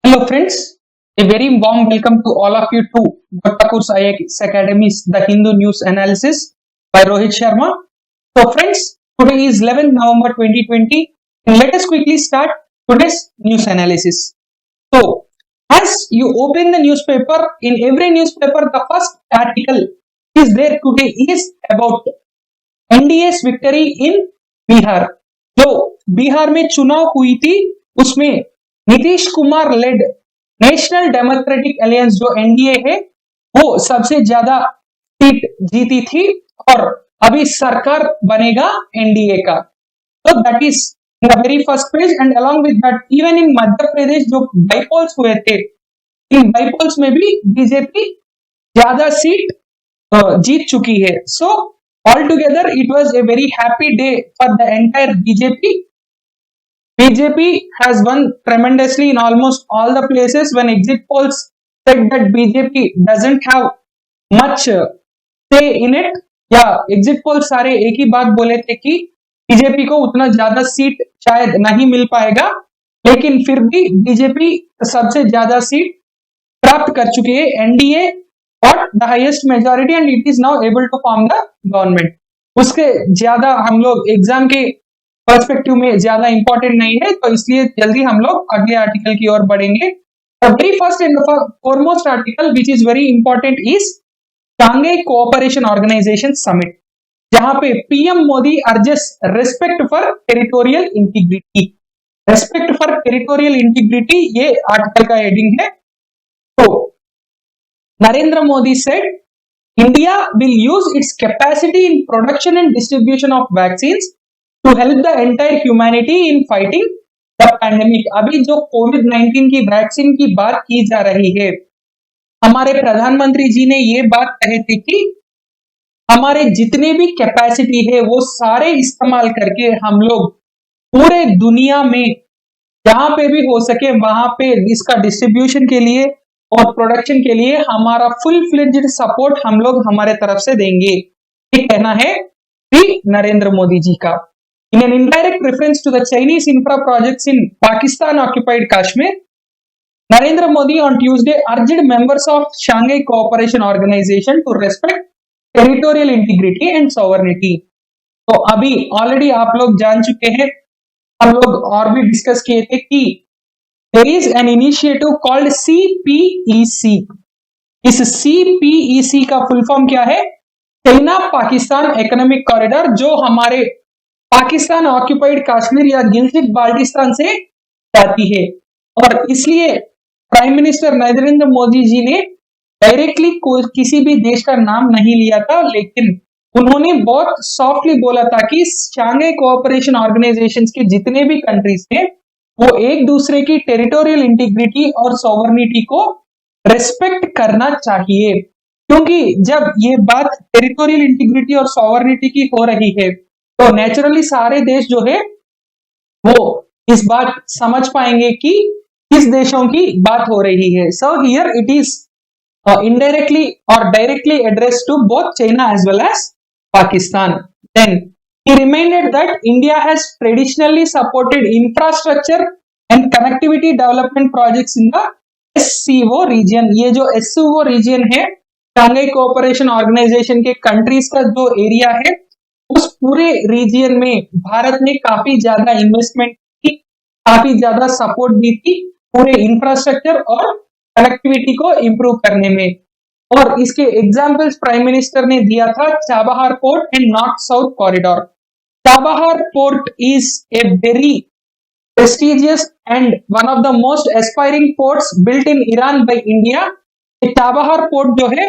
Hello friends, a very warm welcome to all of you to Dr. Kurs IAS Academy's The Hindu News Analysis by Rohit Sharma. So friends, today is 11th November 2020 and let us quickly start today's news analysis. So, as you open the newspaper, in every newspaper the first article is there today is about NDA's victory in Bihar. जो बिहार में चुनाव हुई थी उसमें Nitish Kumar led national democratic alliance जो NDA है वो सबसे ज्यादा सीट जीती थी और अभी सरकार बनेगा एनडीए का। तो that is the very first page and along with that even in Madhya Pradesh जो बाईपोल्स हुए थे इन बाईपोल्स में भी बीजेपी ज्यादा सीट जीत चुकी है। सो altogether it was a very happy day for the entire BJP. BJP has won tremendously in almost all the places when exit polls said that BJP doesn't have much say in it. या exit polls सारे एक ही बात बोले थे कि BJP को उतना ज्यादा सीट शायद नहीं मिल पाएगा, लेकिन फिर भी बीजेपी सबसे ज्यादा सीट प्राप्त कर चुकी है। NDA got the highest majority and it is now able to form the government. उसके ज्यादा हम लोग एग्जाम के पर्सपेक्टिव में ज्यादा इंपॉर्टेंट नहीं है, तो इसलिए जल्दी हम लोग अगले आर्टिकल की ओर बढ़ेंगे। The very first and foremost article which is very important is Shanghai Cooperation Organization Summit, जहां पे PM Modi urges respect for territorial integrity. Respect for territorial integrity ये आर्टिकल का हेडिंग है। तो Narendra Modi said, India will use its capacity in production and distribution of vaccines to help the entire humanity in fighting the pandemic. अभी जो कोविड-19 की vaccine की बात की जा रही है, हमारे प्रधानमंत्री जी ने ये बात कही थी कि हमारे जितने भी कैपेसिटी है वो सारे इस्तेमाल करके हम लोग पूरे दुनिया में जहां पे भी हो सके वहां पे इसका डिस्ट्रीब्यूशन के लिए और प्रोडक्शन के लिए हमारा फुल फ्लेज्ड सपोर्ट हम लोग हमारे तरफ से देंगे, ये कहना है श्री नरेंद्र मोदी जी का। In an indirect reference to the Chinese infra projects in Pakistan occupied Kashmir, Narendra Modi on Tuesday urged members of Shanghai Cooperation Organisation to respect territorial integrity and sovereignty. तो अभी ऑलरेडी आप लोग जान चुके हैं, हम लोग और भी डिस्कस किए थे कि there is an initiative called CPEC. इस CPEC का फुल फॉर्म क्या है? चाइना पाकिस्तान इकोनॉमिक कॉरिडोर, जो हमारे पाकिस्तान ऑक्युपाइड कश्मीर या गिलगित बाल्टिस्तान से जाती है। और इसलिए प्राइम मिनिस्टर नरेंद्र मोदी जी ने डायरेक्टली किसी भी देश का नाम नहीं लिया था, लेकिन उन्होंने बहुत सॉफ्टली बोला था कि शांघाई कोऑपरेशन ऑर्गेनाइजेशंस के जितने भी कंट्रीज हैं वो एक दूसरे की टेरिटोरियल इंटीग्रिटी और सॉवरेनिटी को रेस्पेक्ट करना चाहिए, क्योंकि जब ये बात टेरिटोरियल इंटीग्रिटी और सॉवरेनिटी की हो रही है तो नेचुरली सारे देश जो है वो इस बात समझ पाएंगे कि किस देशों की बात हो रही है। So here it is indirectly और directly address to both China as well as Pakistan. Then he reminded that India has traditionally supported infrastructure and connectivity development projects in the SCO region. ये जो SCO region है, Shanghai Cooperation organisation के countries का जो area है, उस पूरे reason में भारत ने काफी ज्यादा इन्वेस्टमेंट की, काफी ज्यादा सपोर्ट दी थी पूरे इंफ्रास्ट्रक्चर और कनेक्टिविटी को इम्प्रूव करने में। और इसके एग्जाम्पल्स प्राइम मिनिस्टर ने दिया था Chabahar port and north south corridor. Chabahar port is a very prestigious and one of the most aspiring ports built in Iran by India. Chabahar port जो है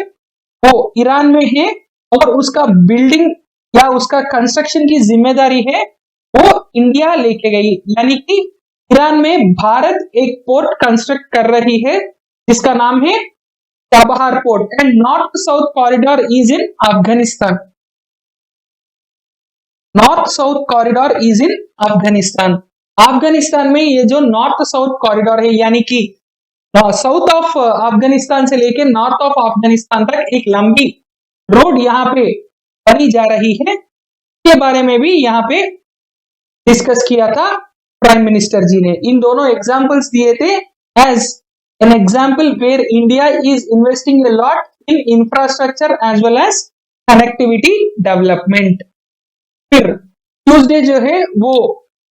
वो ईरान में है और उसका बिल्डिंग या उसका कंस्ट्रक्शन की जिम्मेदारी है वो इंडिया लेके गई, यानी कि ईरान में भारत एक पोर्ट कंस्ट्रक्ट कर रही है जिसका नाम है Chabahar port. And north south corridor is in Afghanistan. North south corridor is in Afghanistan. Afghanistan में ये जो नॉर्थ साउथ कॉरिडोर है, यानी कि साउथ ऑफ अफगानिस्तान से लेके नॉर्थ ऑफ अफगानिस्तान तक एक लंबी रोड यहाँ पे बनी जा रही है, के बारे में भी यहाँ पे डिस्कस किया था प्राइम मिनिस्टर जी ने। इन दोनों एग्जांपल्स दिए थे as an example where India is investing a lot in infrastructure as well as connectivity development. फिर ट्यूसडे जो है वो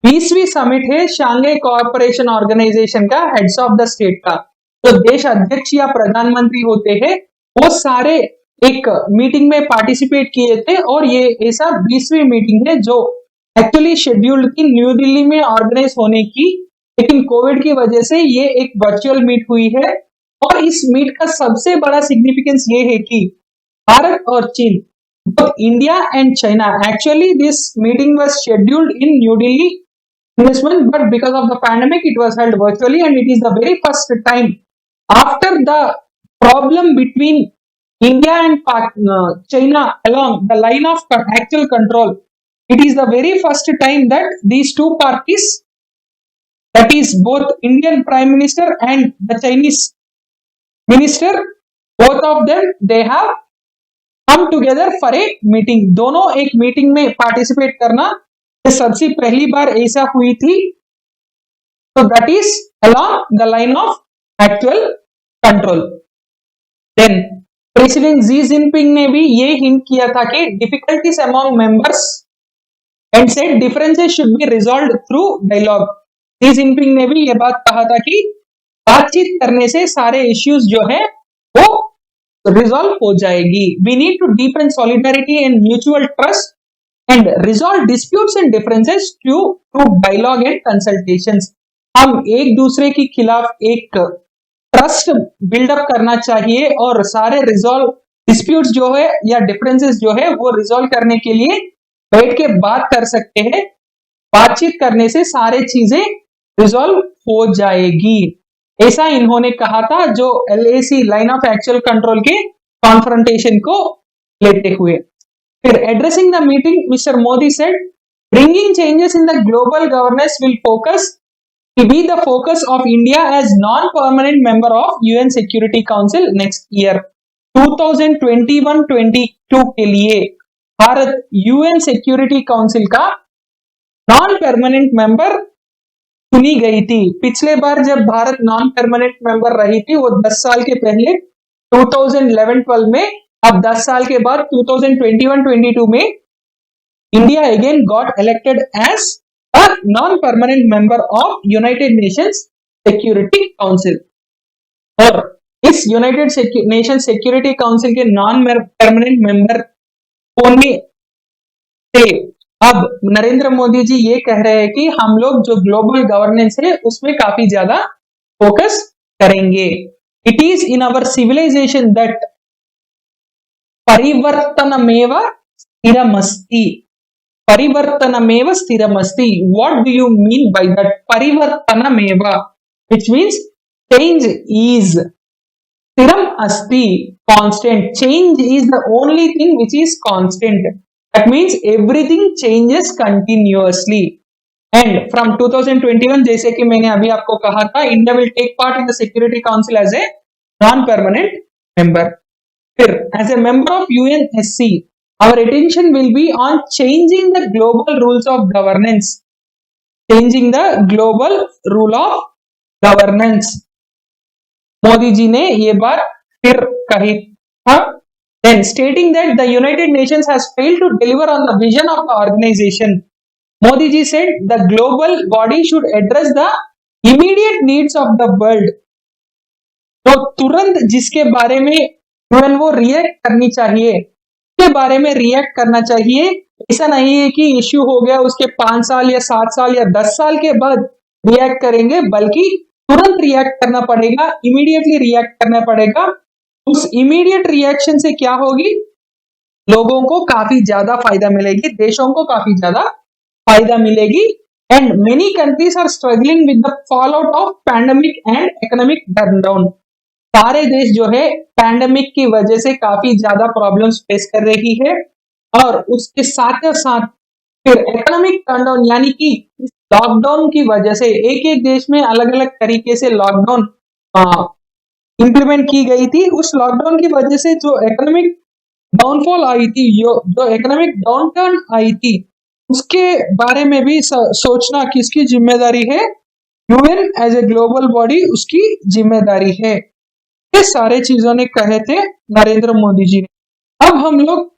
20वीं समिट है शांघाई कोऑपरेशन ऑर्गेनाइजेशन का हेड्स ऑफ द स्टेट का, जो देश अध्यक्ष या प्रधानमंत्री होते हैं वो सारे एक मीटिंग में पार्टिसिपेट किए थे, और ये ऐसा 20वीं मीटिंग है जो एक्चुअली शेड्यूल्ड थी न्यू दिल्ली में ऑर्गेनाइज होने की, लेकिन कोविड की वजह से ये एक वर्चुअल मीट हुई है। और इस मीट का सबसे बड़ा सिग्निफिकेंस ये है कि भारत और चीन, both India and China, actually this meeting was scheduled in New Delhi in this one, but because of the pandemic it was held virtually, and it is the very first time after the problem between India and China along the line of actual control, it is the very first time that these two parties, that is both Indian Prime Minister and the Chinese Minister, both of them they have come together for a meeting. दोनों एक meeting में participate करना ये सबसे पहली बार ऐसा हुई थी, तो that is along the line of actual control. Then president Xi Jinping ने भी ये हिंट किया था कि difficulties among members and said differences should be resolved through dialogue. Xi Jinping ने भी ये बात कहा था कि बातचीत करने से सारे इश्यूज जो है वो रिजॉल्व हो जाएगी. We need to deepen solidarity and mutual trust and resolve disputes and differences through dialogue and consultations. हम एक दूसरे के खिलाफ एक ट्रस्ट बिल्डअप करना चाहिए और सारे रिजॉल्व डिस्प्यूट्स जो है या डिफरेंसेस जो है वो रिजॉल्व करने के लिए बैठ के बात कर सकते हैं. बातचीत करने से सारे चीजें रिजॉल्व हो जाएगी, ऐसा इन्होंने कहा था जो LAC line of actual control के कॉन्फ्रंटेशन को लेते हुए. फिर addressing the meeting mister Modi said bringing changes in the global governance will focus to be the focus of India as non-permanent member of UN Security Council next year. 2021-22 के लिए Bharat UN Security Council का non permanent member चुनी गई थी. पिछले बार जब Bharat non permanent member रही थी वो 10 साल के पहले 2011-12 में, अब 10 साल के बाद 2021-22 में India again got elected as a non-permanent member of United Nations Security Council. और इस United Nations Security Council के non-permanent member होने से अब नरेंद्र मोदी जी ये कह रहे हैं कि हम लोग जो ग्लोबल गवर्नेंस है उसमें काफी ज्यादा फोकस करेंगे. It is in our civilization that परिवर्तनमेव स्थिरमस्ति. परिवर्तनमेव स्थिरमस्ति. What do you mean by that? परिवर्तनमेव, which means change is. स्थिरम अस्ति, constant. Change is the only thing which is constant. That means everything changes continuously. And from 2021, जैसे कि मैंने अभी आपको कहा था, India will take part in the Security Council as a non-permanent member. फिर as a member of UNSC, our attention will be on changing the global rules of governance. Changing the global rule of governance. Modi ji ने ये बात फिर कही था. Then stating that the United Nations has failed to deliver on the vision of the organization. Modi ji said the global body should address the immediate needs of the world. तो तुरंत जिसके बारे में UN वो react करनी चाहिए के बारे में रिएक्ट करना चाहिए. ऐसा नहीं है कि इश्यू हो गया उसके 5 साल या 7 साल या 10 साल के बाद रिएक्ट करेंगे, बल्कि तुरंत रिएक्ट करना पड़ेगा, इमीडिएटली रिएक्ट करना पड़ेगा. उस इमीडिएट रिएक्शन से क्या होगी, लोगों को काफी ज्यादा फायदा मिलेगी, देशों को काफी ज्यादा फायदा मिलेगी. And many countries are struggling with the fall out of pandemic and economic turndown. सारे देश जो है पैंडेमिक की वजह से काफी ज्यादा प्रॉब्लम्स फेस कर रही है, और उसके साथ साथ फिर इकोनॉमिक टर्नडाउन यानी कि लॉकडाउन की वजह से एक एक देश में अलग अलग तरीके से लॉकडाउन इंप्लीमेंट की गई थी. उस लॉकडाउन की वजह से जो इकोनॉमिक डाउनफॉल आई थी, जो इकोनॉमिक डाउनटर्न आई थी, उसके बारे में भी सोचना किसकी जिम्मेदारी है, UN as a global body उसकी जिम्मेदारी है। ये सारे चीजों ने कहे थे नरेंद्र मोदी जी ने। अब हम लोग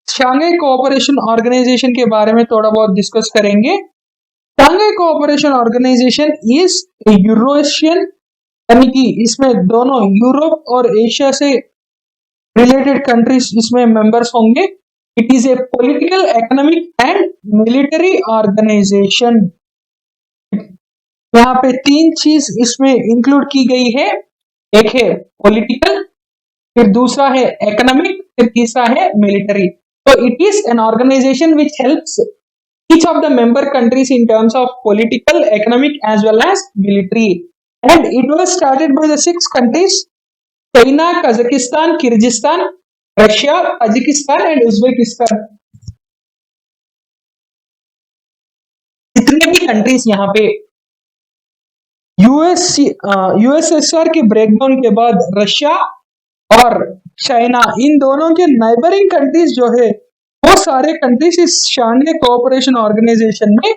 शांघाई कोऑपरेशन ऑर्गेनाइजेशन के बारे में थोड़ा बहुत डिस्कस करेंगे। Shanghai Cooperation Organisation is Eurasian, यानी कि इसमें दोनों यूरोप और एशिया से रिलेटेड कंट्रीज इसमें मेंबर्स होंगे। It is a political, economic and military organisation. यहाँ पे तीन चीज इसमें इंक्लूड की गई है। एक है पॉलिटिकल, फिर दूसरा है इकोनॉमिक, फिर तीसरा है मिलिट्री। तो it is an organisation which helps each of the member countries in terms of political, economic as well as military, and it was started by the 6 countries: China, Kazakhstan, Kyrgyzstan, Russia, Tajikistan and Uzbekistan। जितने भी countries यहाँ पे USSR के breakdown के बाद Russia और China, इन दोनों के नाइबरिंग कंट्रीज जो है वो सारे कंट्रीज इस शांघाई कोऑपरेशन ऑर्गेनाइजेशन में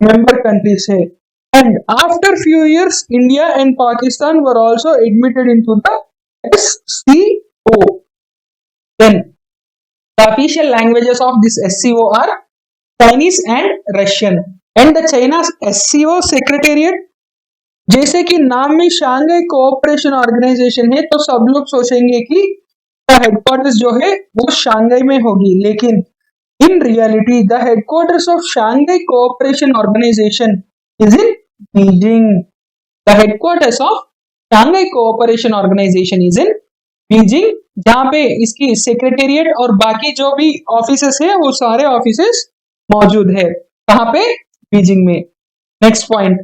मेंबर कंट्रीज है। And after few years India and Pakistan were also admitted into the SCO. Then the official languages of this SCO are Chinese and Russian. And the China SCO secretariat, जैसे कि नाम में Shanghai Cooperation organisation है तो सब लोग सोचेंगे कि हेडक्वार्टर्स जो है वो शांघाई में होगी, लेकिन in reality the headquarters of Shanghai Cooperation Organisation is in Beijing. The headquarters of Shanghai Cooperation Organisation is in Beijing, जहां पे इसकी सेक्रेटेरिएट और बाकी जो भी ऑफिसेस है वो सारे ऑफिसेस मौजूद है। कहां पे? बीजिंग में। Next point,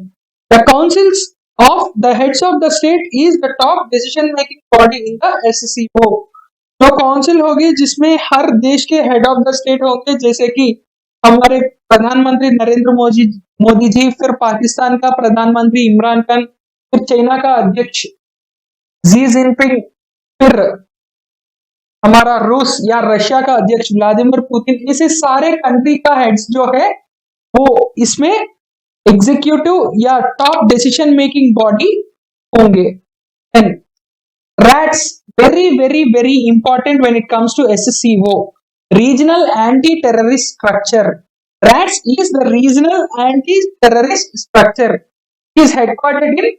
the councils of the heads of the state is the top decision making body in the SCO। तो काउंसिल होगी जिसमें हर देश के हेड ऑफ द स्टेट होंगे, जैसे कि हमारे प्रधानमंत्री नरेंद्र मोदी जी, फिर पाकिस्तान का प्रधानमंत्री इमरान खान, फिर चाइना का अध्यक्ष जी जिनपिंग, फिर हमारा रूस या रशिया का अध्यक्ष व्लादिमीर पुतिन। ऐसे सारे कंट्री का हेड्स जो है वो इसमें एग्जीक्यूटिव या टॉप डिसीजन मेकिंग बॉडी होंगे। And RATS very very very important when it comes to SCO, regional anti terrorist structure. RATS is the regional anti terrorist structure, is headquartered in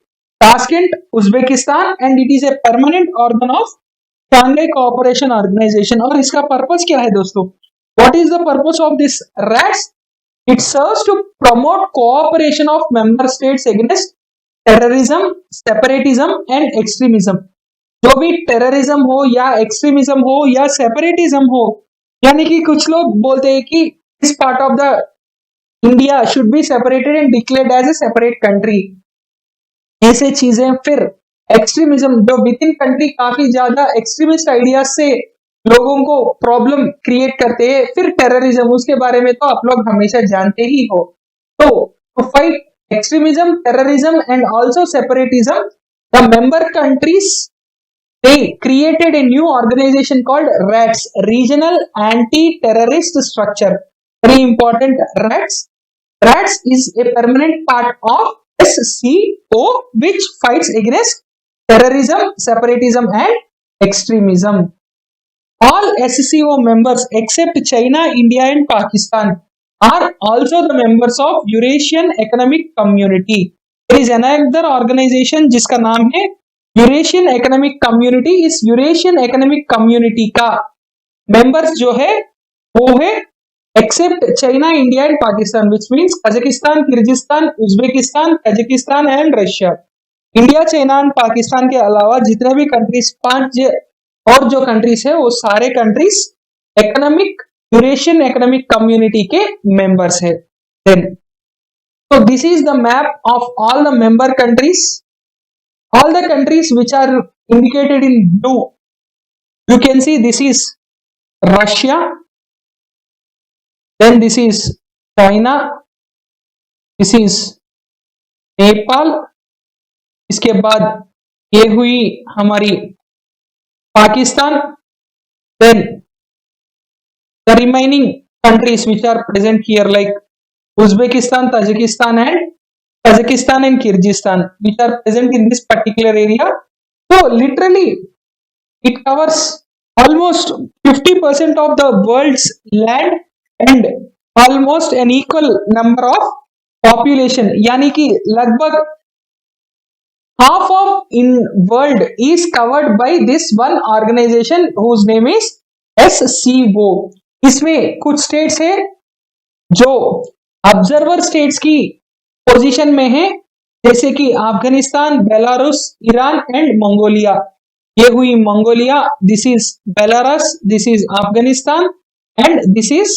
Tashkent, Uzbekistan and it is a permanent organ of Shanghai Cooperation Organisation. और इसका purpose क्या है दोस्तों? What is the purpose of this RATS? It serves to promote cooperation of member states against terrorism, separatism and extremism। जो भी terrorism हो या extremism हो या सेपरेटिज्म हो, यानी कि कुछ लोग बोलते हैं कि इस part of the India should be separated and declared as a separate country, ऐसे चीजें। फिर एक्सट्रीमिज्म, जो विद इन कंट्री काफी ज्यादा एक्सट्रीमिस्ट आइडियाज से लोगों को प्रॉब्लम क्रिएट करते हैं। फिर टेररिज्म, उसके बारे में तो आप लोग हमेशा जानते ही हो। तो to fight extremism, terrorism and also separatism, the member countries they created a new organization called RATS, Regional Anti-Terrorist Structure। Very important, RATS is a permanent part of SCO which fights against terrorism, separatism and extremism। All SCO members except China, India and Pakistan are also the members of Eurasian Economic Community। There is another organization जिसका नाम है Eurasian economic community. इस Eurasian economic community का members जो है वो है accept China, India and Pakistan, which means Kazakhstan, Kyrgyzstan, Uzbekistan, Tajikistan and Russia. India, China and Pakistan के अलावा जितने भी कंट्रीज, 5 और जो कंट्रीज है वो सारे countries economic Eurasian economic community के मेंबर्स है। Then so this is the map of all the member countries, all the countries which are indicated in blue. You can see this is Russia, then this is China, this is Nepal, इसके बाद ये हुई हमारी Pakistan, then the remaining countries which are present here like Uzbekistan, Tajikistan and Kazakhstan and Kyrgyzstan, which are present in this particular area. So literally, it covers almost 50% of the world's land and almost an equal number of population. यानी कि लगभग half of in world is covered by this one organization whose name is SCO. इसमें कुछ states है जो observer states की position में है, जैसे कि Afghanistan, Belarus, Iran and Mongolia. ये हुई Mongolia, this is Belarus, this is Afghanistan and this is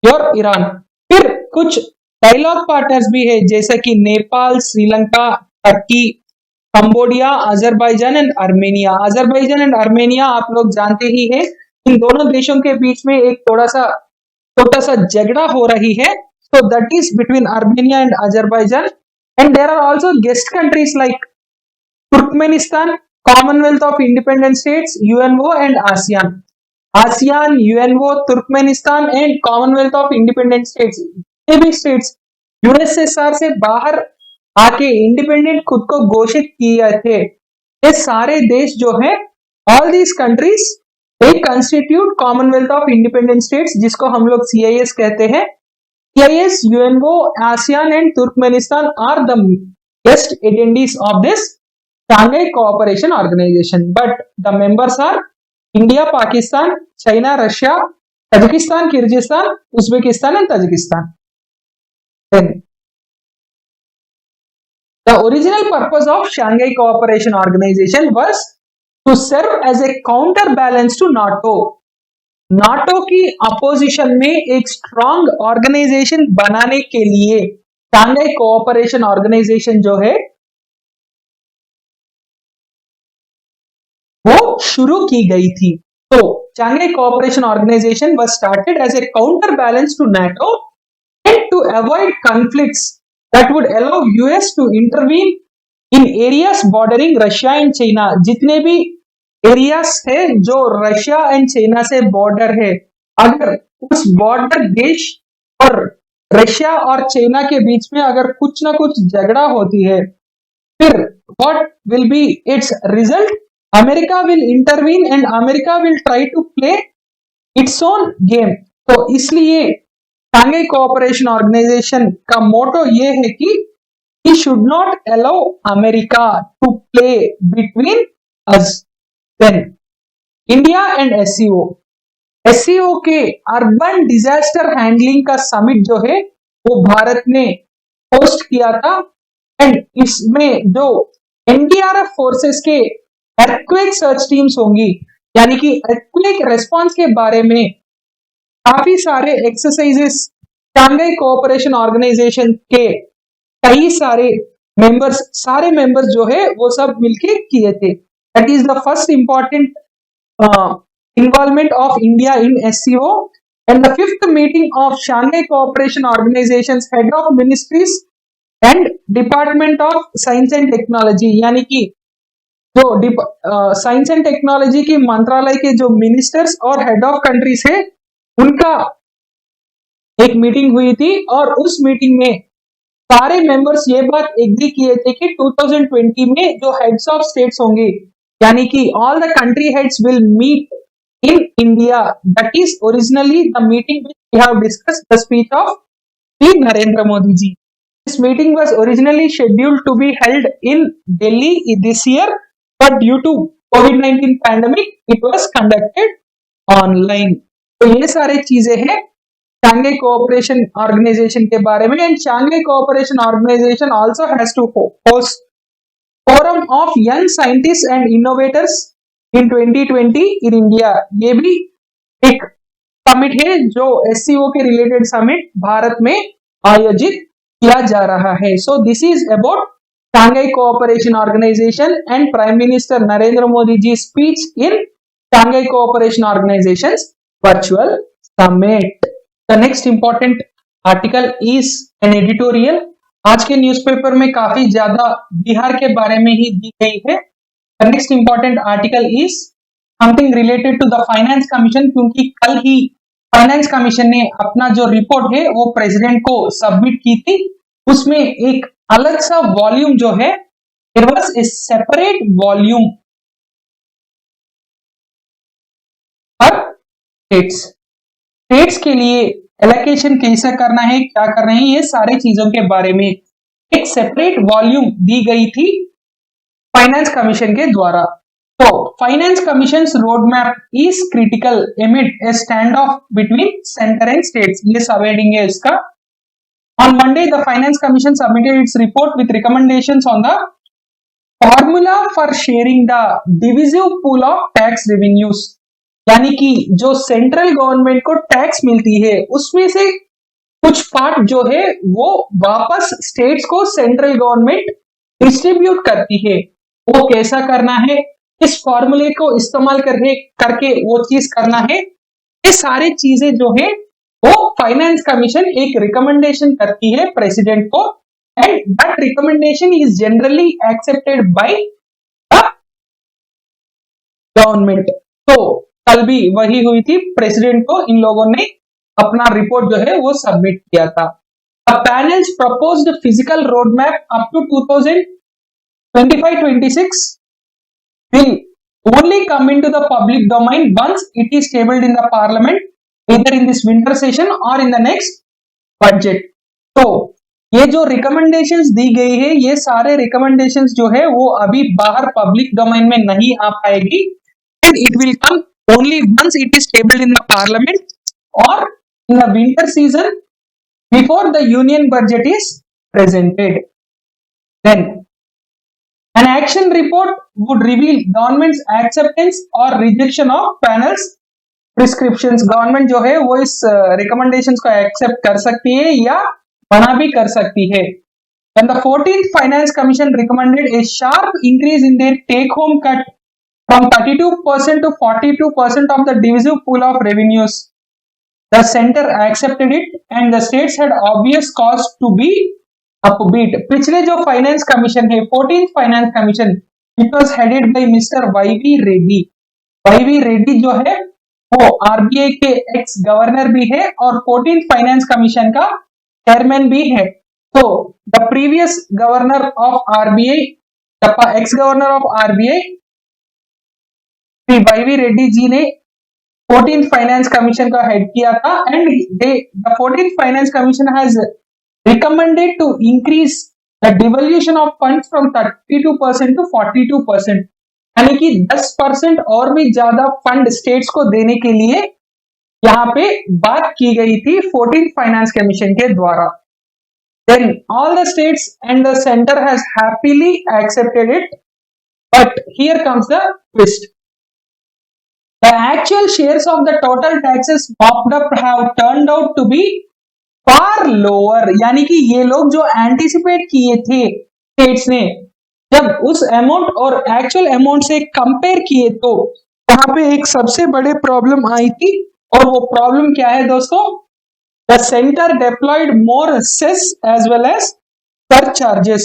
your Iran. फिर कुछ डायलॉग पार्टनर्स भी है, जैसे कि Nepal, Sri Lanka, Turkey, Cambodia, Azerbaijan and Armenia. Azerbaijan and Armenia आप लोग जानते ही है, इन दोनों देशों के बीच में एक छोटा सा झगड़ा हो रही है. So that is between Armenia and Azerbaijan, and there are also guest countries like Turkmenistan, Commonwealth of Independent States, UNO and ASEAN. ASEAन, UNO, Turkmenistan and Commonwealth of Independent States. ये भी states USSR से बाहर आके independent खुद को घोषित किए थे. ये सारे देश जो है, all these countries they constitute Commonwealth of Independent States, जिसको हम लोग CIS कहते हैं. CIS, UNO, ASEAN and Turkmenistan are the guest attendees of this Shanghai Cooperation Organization. But the members are India, Pakistan, China, Russia, Kazakhstan, Kyrgyzstan, Uzbekistan and Tajikistan. Then, the original purpose of Shanghai Cooperation Organization was to serve as a counterbalance to NATO. NATO की opposition में एक strong organisation बनाने के लिए Shanghai Cooperation organisation जो है वो शुरू की गई थी. तो Shanghai Cooperation Organisation was started as a counter balance to NATO and to avoid conflicts that would allow US to intervene in areas bordering Russia and China. जितने भी एरियाज है जो रशिया एंड चाइना से border है, अगर उस border देश और रशिया और चाइना के बीच में अगर कुछ ना कुछ झगड़ा होती है, फिर what will be its result? America will intervene and America will try to play its own game. तो इसलिए शांघाई कोऑपरेशन ऑर्गेनाइजेशन का मोटो ये है कि he should not allow America to play between us. Then India and SCO. SCO के urban disaster handling का summit जो है वो भारत ने होस्ट किया था, एंड इसमें जो एनडीआरएफ फोर्सेस के अर्थक्वेक सर्च टीम्स होंगी, यानी कि अर्थक्वेक रेस्पॉन्स के बारे में काफी सारे एक्सरसाइजेस शांघाई कोऑपरेशन ऑर्गेनाइजेशन के कई सारे मेंबर्स जो है वो सब मिलके किए थे. That is the first important involvement of India in SCO, and the fifth meeting of Shanghai Cooperation Organization's head of ministries and Department of Science and Technology. यानी कि जो साइंस एंड टेक्नोलॉजी की मंत्रालय के जो मिनिस्टर्स और head of countries है, उनका एक मीटिंग हुई थी, और उस मीटिंग में सारे मेंबर्स ये बात एग्री किए थे कि 2020 में जो हेड्स ऑफ स्टेट्स होंगे, यानी कि all the country heads will meet in India. That is originally the meeting which we have discussed the speech of Shri Narendra Modi ji. This meeting was originally scheduled to be held in Delhi this year, but due to COVID-19 pandemic, it was conducted online. तो ये सारे चीजें हैं Shanghai Cooperation Organization के बारे में. And Shanghai Cooperation Organization also has to host Forum of Young Scientists and Innovators in 2020 in India. ये भी एक समिट है जो SCO के रिलेटेड समिट भारत में आयोजित किया जा रहा है. So this is about Shanghai Cooperation Organization and Prime Minister Narendra Modi ji's speech in Shanghai Cooperation Organization's virtual summit. The next important article is an editorial. आज के न्यूज़पेपर में काफी ज्यादा बिहार के बारे में ही दी गई है. The next important article is something related to the Finance Commission, क्योंकि कल ही फाइनेंस कमीशन ने अपना जो रिपोर्ट है वो प्रेसिडेंट को सबमिट की थी. उसमें एक अलग सा वॉल्यूम जो है, there was a separate volume for states. States के लिए एलोकेशन कैसे करना है, क्या करना है, ये सारी चीजों के बारे में एक सेपरेट वॉल्यूम दी गई थी फाइनेंस कमीशन के द्वारा। तो finance commission road map is critical एमिड A stand of between centre and states, ये सब हेडिंग है इसका। On Monday, the Finance Commission submitted its report with recommendations on the formula for sharing the divisive pool of tax revenues, यानी कि जो central government को tax मिलती है उसमें से कुछ पार्ट जो है वो वापस स्टेट्स को सेंट्रल गवर्नमेंट डिस्ट्रीब्यूट करती है। वो कैसा करना है, इस फॉर्मूले को इस्तेमाल करके वो चीज करना है, ये सारी चीजें जो है वो फाइनेंस कमीशन एक रिकमेंडेशन करती है प्रेसिडेंट को, and that recommendation is generally accepted by the government. तो कल भी वही हुई थी, प्रेसिडेंट को इन लोगों ने अपना रिपोर्ट जो है वो सबमिट किया था। A panel's proposed physical roadmap up to 2025-26 will only come into the public domain once it is tabled in the parliament, either in this winter session or in the next budget. तो ये जो recommendations दी गई है, ये सारे recommendations जो है वो अभी बाहर पब्लिक डोमेन में नहीं आ पाएगी, and it will come only once it is tabled in the parliament or in the winter season before the union budget is presented. Then an action report would reveal government's acceptance or rejection of panel's prescriptions. Government जो है वो इस recommendations को accept कर सकती है या मना भी कर सकती है। When the 14th Finance Commission recommended a sharp increase in their take-home cut from 32% to 42% of the divisive pool of revenues, the center accepted it and the states had obvious cause to be upbeat. पिछले जो finance commission है, 14th finance commission, it was headed by mister YV Reddy. YV Reddy जो है वो RBI के x governor भी है और 14th फाइनेंस कमीशन का चेयरमैन भी है। तो the previous governor of RBI, ex governor of RBI YV Reddy ji ने 14th फाइनेंस कमीशन का हेड किया था, and the 14th finance commission has recommended to increase the devolution of funds from 32% to 42%, यानी कि 10% और भी ज्यादा फंड स्टेट्स को देने के लिए यहाँ पे बात की गई थी 14th फाइनेंस कमीशन के द्वारा। Then all the states and the center has happily accepted it, but here comes the twist. The actual shares of the total taxes mopped up have turned out to be far lower, यानी कि ये लोग जो anticipate किए थे states ने, जब उस अमाउंट और एक्चुअल अमाउंट से कंपेयर किए तो वहां पे एक सबसे बड़े प्रॉब्लम आई थी, और वो प्रॉब्लम क्या है दोस्तों, the centre deployed more cess as well as surcharges.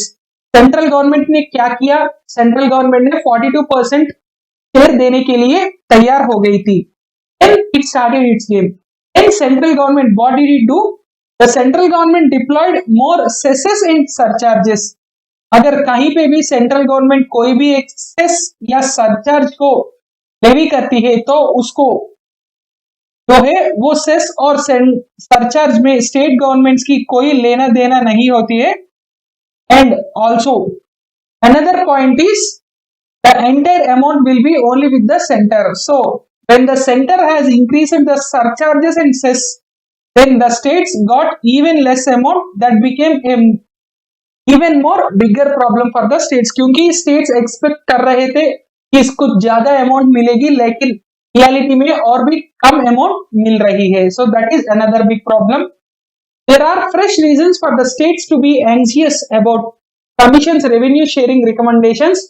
Central government ने क्या किया, सेंट्रल गवर्नमेंट ने 42% शेयर देने के लिए तैयार हो गई थी, and it started it's game. And central government what did it do, The central government deployed more cesses and surcharges. अगर कहीं पे भी सेंट्रल गवर्नमेंट कोई भी एक सेस या सरचार्ज को लेवी करती है तो उसको जो है वो सेस और सरचार्ज में स्टेट गवर्नमेंट्स की कोई लेना देना नहीं होती है। And also another point is the entire amount will be only with the centre. So when the centre has increased the surcharges and cess, then the states got even less amount, that became a even more bigger problem for the states, क्योंकि states expect कर रहे थे कि इसको ज्यादा amount मिलेगी, लेकिन reality में और भी कम अमाउंट मिल रही है। So that is another big problem. There are fresh reasons for the states to be anxious about Commission's revenue sharing recommendations,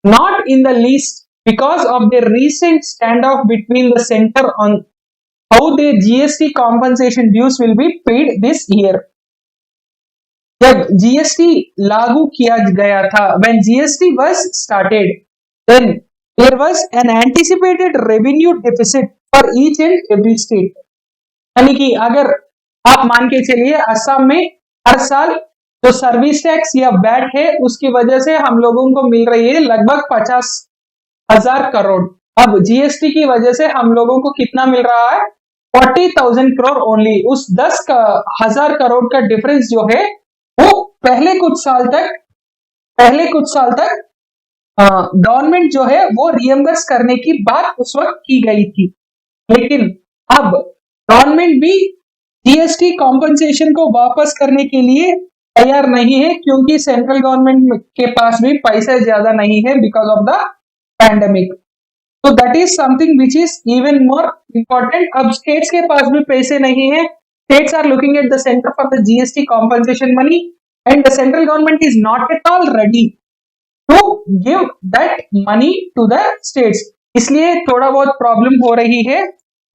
not in the least because of their recent standoff between the center on how their GST compensation dues will be paid this year. जब GST लागू किया गया था, when GST was started, then there was an anticipated revenue deficit for each and every state. यानी कि अगर आप मान के चलिए असम में हर साल जो सर्विस टैक्स या वैट है उसकी वजह से हम लोगों को मिल रही है लगभग 50,000 करोड़। अब जीएसटी की वजह से हम लोगों को कितना मिल रहा है? 40,000 करोड़ ओनली। उस 10,000 करोड़ का डिफरेंस जो है वो पहले कुछ साल तक गवर्नमेंट जो है वो रिएम्बर्स करने की बात उस वक्त की गई थी, लेकिन अब गवर्नमेंट भी जीएसटी कॉम्पनसेशन को वापस करने के लिए तैयार नहीं है, क्योंकि सेंट्रल गवर्नमेंट के पास भी पैसे ज्यादा नहीं है बिकॉज ऑफ द पैंडेमिक। तो that is something which is even more important. अब स्टेट्स के पास भी पैसे नहीं है, states are looking at the centre for the GST compensation money and the central government is not at all ready to give that money to the states, इसलिए थोड़ा बहुत प्रॉब्लम हो रही है।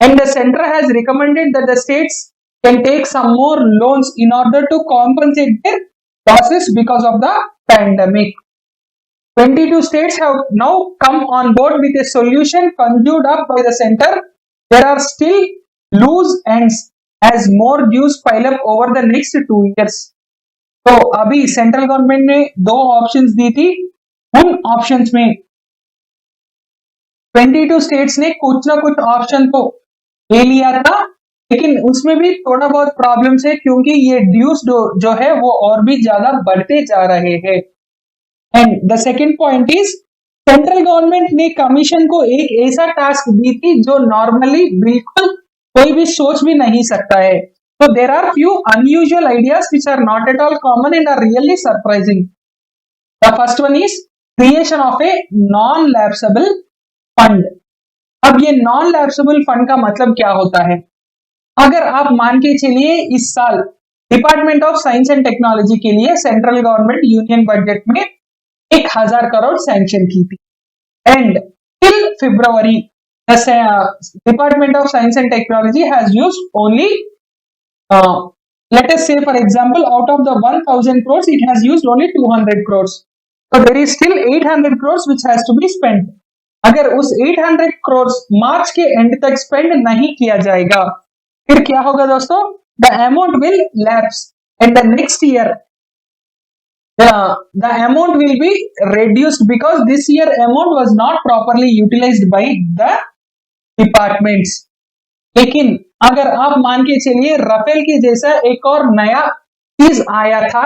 And the centre has recommended that the states can take some more loans in order to compensate their losses because of the pandemic. 22 states have now come on board with a solution conjured up by the center. There are still loose ends as more dues pile up over the next 2 years. तो अभी central government ने 2 options दी थी, उन options में 22 states ने कुछ ना कुछ ऑप्शन को ले लिया था, लेकिन उसमें भी थोड़ा बहुत प्रॉब्लम्स है क्योंकि ये ड्यूज जो है वो और भी ज्यादा बढ़ते जा रहे हैं। And the second point is central government ने कमीशन को एक ऐसा टास्क दी थी जो नॉर्मली बिल्कुल कोई भी सोच भी नहीं सकता है। So there are few unusual ideas which are not at all common and are really surprising. The first one is creation of a non-lapsable fund. अब ये non-lapsable fund का मतलब क्या होता है? अगर आप मान के चलिए इस साल department of science and technology के लिए सेंट्रल गवर्नमेंट यूनियन बजट में 1,000 करोड़ सैंक्शन की थी and till February the Department of Science and Technology has used only let us say for example out of the 1,000 crores it has used only 200 crores. So there is still 800 crores which has to be spent. अगर उस 800 crores मार्च के and तक spend नहीं किया जाएगा फिर क्या होगा दोस्तों? The amount will lapse and the next year the amount will be reduced because this year amount was not properly utilized by the departments. लेकिन अगर आप मान के चलिए राफेल के जैसा एक और नया चीज आया था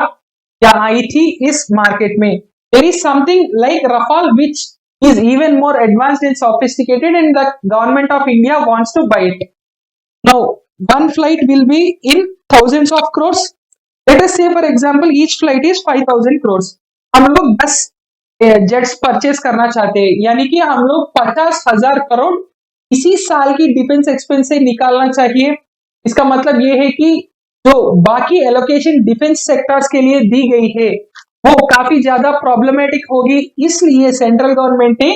या आई थी इस मार्केट में, there is something like Rafale which is even more advanced and sophisticated and the government of India wants to buy it. Now one flight will be in thousands of crores. Let us say for example each flight is 5,000 crores. हम लोग 10 jets purchase करना चाहते हैं, यानी कि हम लोग 50,000 करोड़ इसी साल की डिफेंस एक्सपेंस से निकालना चाहिए। इसका मतलब ये है कि जो बाकी एलोकेशन डिफेंस सेक्टर्स के लिए दी गई है वो काफी ज्यादा प्रॉब्लमेटिक होगी, इसलिए सेंट्रल गवर्नमेंट ने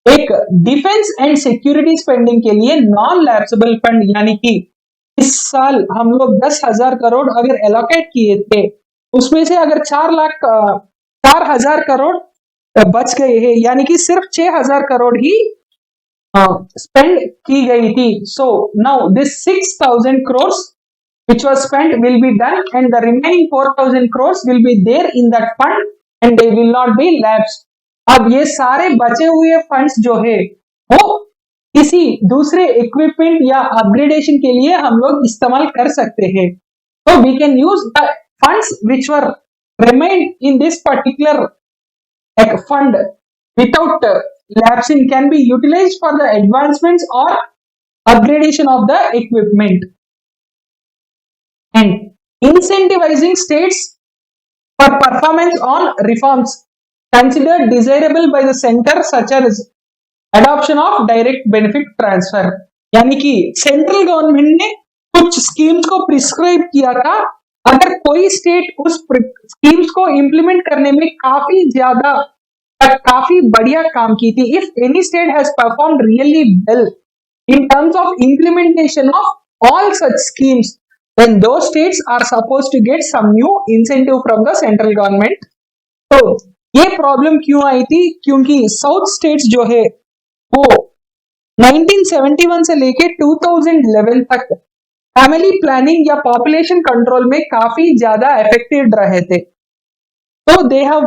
एक डिफेंस एंड सिक्योरिटी स्पेंडिंग के लिए नॉन लैप्सेबल फंड, यानी कि इस साल हम लोग 10,000 करोड़ अगर एलोकेट किए थे उसमें से अगर 4,000 करोड़ बच गए हैं, यानी कि सिर्फ 6,000 करोड़ ही स्पेंड की गई थी। So now this 6,000 crores which was spent will be done and the remaining 4,000 crores will be there in that fund and they will not be lapsed. अब ये सारे बचे हुए फंड्स जो है वो किसी दूसरे इक्विपमेंट या अपग्रेडेशन के लिए हम लोग इस्तेमाल कर सकते हैं। तो we can use the funds which were remained in this particular fund without lapsing can be utilized for the advancements or upgradation of the equipment. And incentivizing states for performance on reforms considered desirable by the center such as adoption of direct benefit transfer. यानी कि central government ने कुछ schemes को prescribe किया था, अगर कोई state उस स्कीम्स को इम्प्लीमेंट करने में काफी बढ़िया काम की थी, if any state has performed really well in terms of implementation of all such schemes, then those states are supposed to get some new incentive from the central government. तो ये प्रॉब्लम क्यों आई थी? क्योंकि साउथ स्टेट्स जो है वो 1971 से लेके 2011 तक फैमिली प्लानिंग या पॉपुलेशन कंट्रोल में काफी ज्यादा इफेक्टिव रहे थे। So they have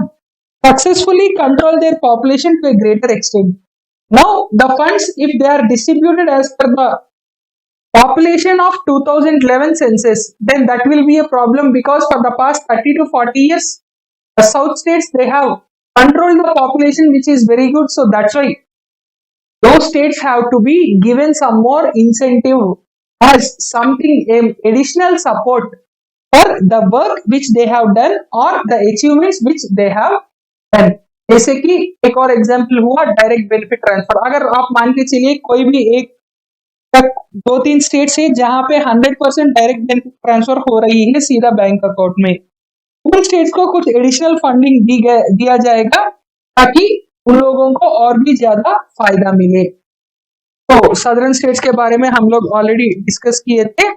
successfully controlled their population to a greater extent. Now the funds, if they are distributed as per the population of 2011 census, then that will be a problem, because for the past 30 to 40 years, the south states, they have controlled the population, which is very good. So that's why those states have to be given some more incentive as something, additional support for the work which they have done or the achievements which they have done. जैसे कि एक और example हुआ direct benefit transfer. अगर आप मान के चलिए कोई भी एक तक 2-3 स्टेट्स है जहां पे 100% डायरेक्ट बेनिफिट ट्रांसफर हो रही है सीधा बैंक अकाउंट में, उन स्टेट्स को कुछ एडिशनल फंडिंग दिया जाएगा ताकि उन लोगों को और भी ज्यादा फायदा मिले। तो सदर्न स्टेट्स के बारे में हम लोग ऑलरेडी डिस्कस किए थे।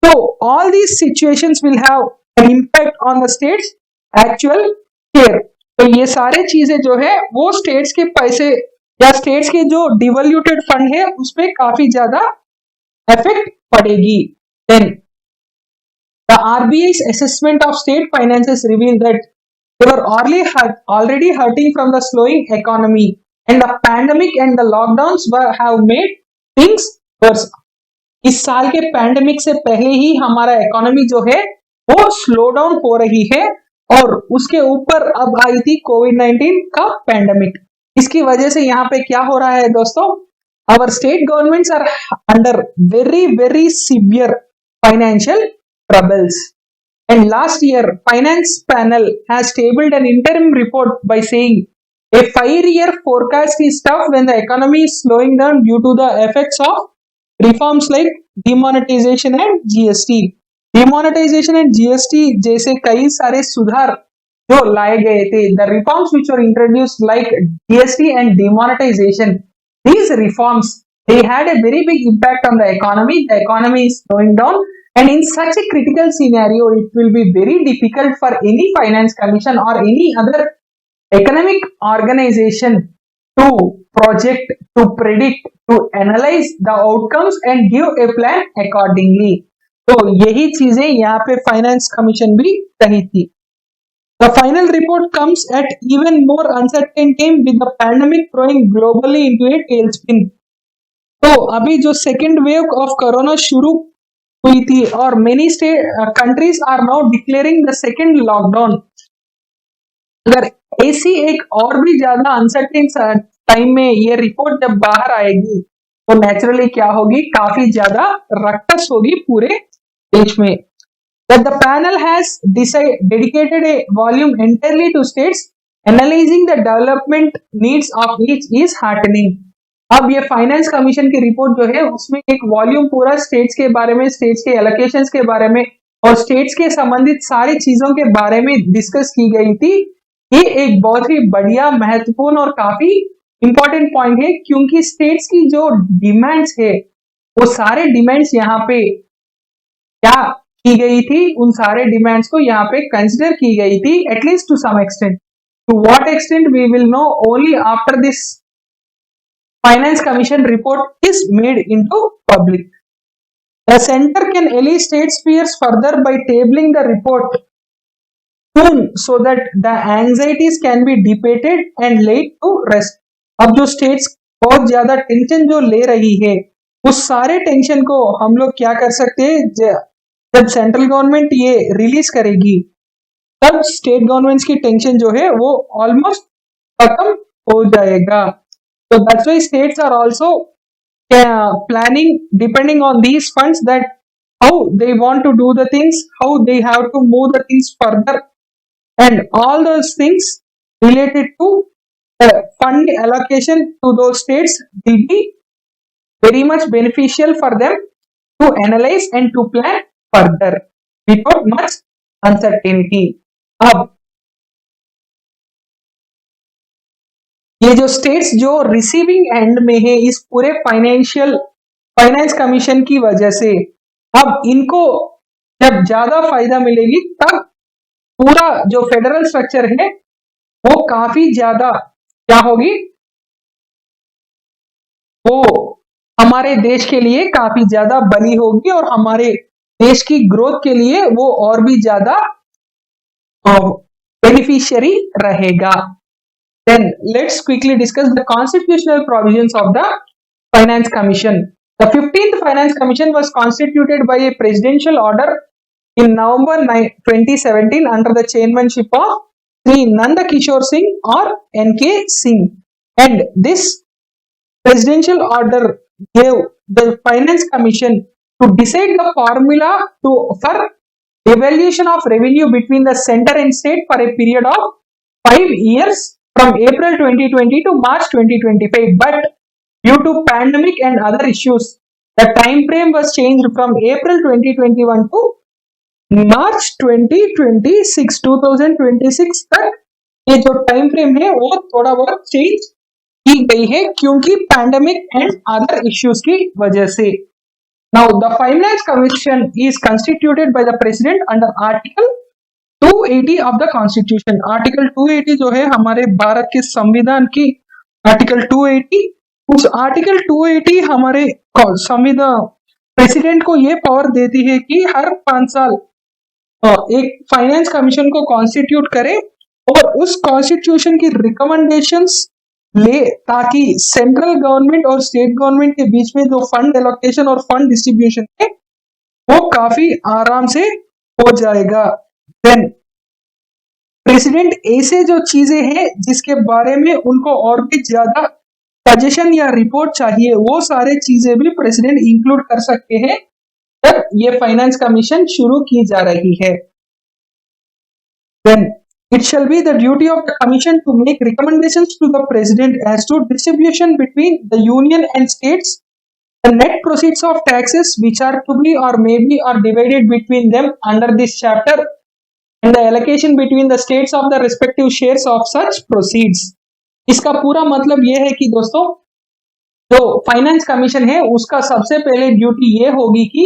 तो all these situations will have an impact on the states actual share. तो ये सारे चीजें जो है वो स्टेट्स के पैसे या स्टेट्स के जो डिवल्यूटेड फंड है उस पर काफी ज्यादा इफेक्ट पड़ेगी। Then the RBI's assessment of state finances revealed that they were already hurting from the slowing economy, and the pandemic and the lockdowns have made things worse. इस साल के पैंडेमिक से पहले ही हमारा इकोनॉमी जो है वो स्लो डाउन हो रही है, और उसके ऊपर अब आई थी कोविड-19 का पैंडेमिक। इसकी वजह से यहाँ पे क्या हो रहा है दोस्तों, our state governments are under very severe financial troubles. And last year, Finance Panel has tabled an interim report by saying a 5-year forecast is tough when the economy is slowing down due to the effects of reforms like demonetization and GST. Demonetization and GST जैसे कई सारे सुधार जो लाए गए थे, the reforms which were introduced like GST and demonetization, these reforms, they had a very big impact on the economy. The economy is slowing down, and in such a critical scenario, it will be very difficult for any finance commission or any other economic organization to project, to predict, to analyze the outcomes and give a plan accordingly. तो यही चीजें यहाँ पे finance commission भी कही थी। The final report comes at even more uncertain time with the pandemic throwing globally into a tailspin. तो अभी जो सेकेंड वेव ऑफ कोरोना शुरू हुई थी और many countries are now declaring the second lockdown, अगर ऐसी एक और भी ज्यादा अनसर्टेन टाइम में ये रिपोर्ट जब बाहर आएगी तो नेचुरली क्या होगी, काफी ज्यादा रक्कस होगी पूरे देश में। That the panel has dedicated a volume entirely to states, analyzing the development needs of each is heartening. अब ये फाइनेंस कमीशन की रिपोर्ट जो है उसमें एक वॉल्यूम पूरा स्टेट्स के बारे में, स्टेट्स के एलोकेशंस के बारे में और स्टेट्स के संबंधित सारी चीजों के बारे में डिस्कस की गई थी। ये एक बहुत ही बढ़िया, महत्वपूर्ण और काफी इंपॉर्टेंट पॉइंट है, क्योंकि स्टेट्स की जो डिमांड्स है वो सारे डिमांड्स यहाँ पे क्या की गई थी, उन सारे डिमांड्स को यहाँ पे कंसिडर की गई थी, at least to some extent. To what extent we will know only after this finance commission report is made into public. The center can allay states' fears further by tabling the report soon so that the anxieties can be dissipated and laid to rest. अब जो states बहुत ज्यादा tension जो ले रही है, उस सारे टेंशन को हम लोग क्या कर सकते हैं, जब सेंट्रल गवर्नमेंट ये रिलीज करेगी तब स्टेट गवर्नमेंट्स की टेंशन जो है वो ऑलमोस्ट खत्म हो जाएगा। So that's why states are also planning, depending on these funds, that how they want to do the things, how they have to move the things further, and all those things related to fund allocation to those states will be very much beneficial for them to analyze and to plan further without much uncertainty. अब ये जो states जो receiving end में है इस पूरे finance commission की वजह से, अब इनको जब ज्यादा फायदा मिलेगी तब पूरा जो फेडरल स्ट्रक्चर है वो काफी ज्यादा क्या होगी, वो हमारे देश के लिए काफी ज्यादा बनी होगी और हमारे देश की ग्रोथ के लिए वो और भी ज्यादा बेनिफिशियरी रहेगा। Then let's quickly discuss the constitutional provisions of the Finance Commission. The 15th Finance Commission was constituted by a presidential order in November 2017 under the chairmanship of Sri Nanda Kishore Singh or N.K. Singh. And this presidential order gave the Finance Commission to decide the formula for evaluation of revenue between the center and state for a period of 5 years from April 2020 to March 2025. But due to pandemic and other issues, the time frame was changed from April 2021 to मार्च 2026 तक ये जो time frame है वो थोड़ा बहुत change की गई है क्योंकि पैंडेमिक एंड अदर इश्यूज की वजह से। Now the finance commission is constituted by the president under article 280 of the constitution. Article 280 जो है हमारे भारत के संविधान की आर्टिकल 280, उस आर्टिकल 280 हमारे संविधान प्रेसिडेंट को ये पावर देती है कि हर 5 साल एक फाइनेंस कमीशन को कॉन्स्टिट्यूट करे और उस कॉन्स्टिट्यूशन की रिकमेंडेशंस ले ताकि सेंट्रल गवर्नमेंट और स्टेट गवर्नमेंट के बीच में जो फंड एलोकेशन और फंड डिस्ट्रीब्यूशन है वो काफी आराम से हो जाएगा। देन प्रेसिडेंट ऐसे जो चीजें हैं जिसके बारे में उनको और भी ज्यादा सजेशन या रिपोर्ट चाहिए वो सारे चीजें भी प्रेसिडेंट इंक्लूड कर सकते हैं जब ये फाइनेंस कमीशन शुरू की जा रही है। Then it shall be the duty of the commission to make recommendations to the president as to distribution between the union and states, the net proceeds of taxes which are to be or may be or divided between them under this chapter, and the allocation between the states of the respective shares of such proceeds. इसका पूरा मतलब ये है कि दोस्तों जो finance commission है उसका सबसे पहले ड्यूटी ये होगी कि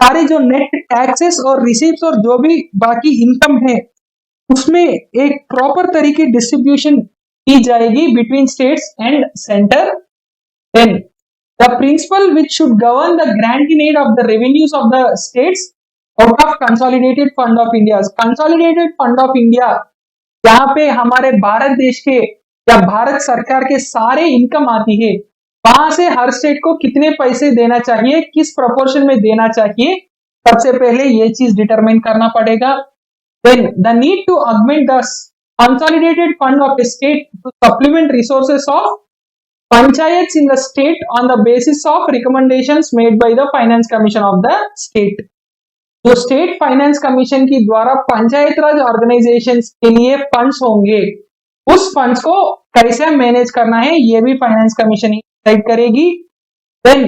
सारे जो नेट टैक्सेस और रिसीप्स और जो भी बाकी इनकम है उसमें एक प्रॉपर तरीके डिस्ट्रीब्यूशन की जाएगी between states and centre. Then the principle which should govern the grant in aid of the revenues of the states out of consolidated fund of India. Consolidated fund of India जहां पे हमारे भारत देश के या भारत सरकार के सारे इनकम आती है वहां से हर स्टेट को कितने पैसे देना चाहिए, किस प्रोपोर्शन में देना चाहिए, सबसे पहले ये चीज डिटरमाइन करना पड़ेगा। Then the need to augment the consolidated fund of a state to supplement resources of panchayat in the state on the basis of recommendations made by the finance commission of the state. जो state finance commission की द्वारा पंचायत राज organisations के लिए funds होंगे उस funds को कैसे manage करना है ये भी फाइनेंस कमीशन डिसाइड करेगी। Then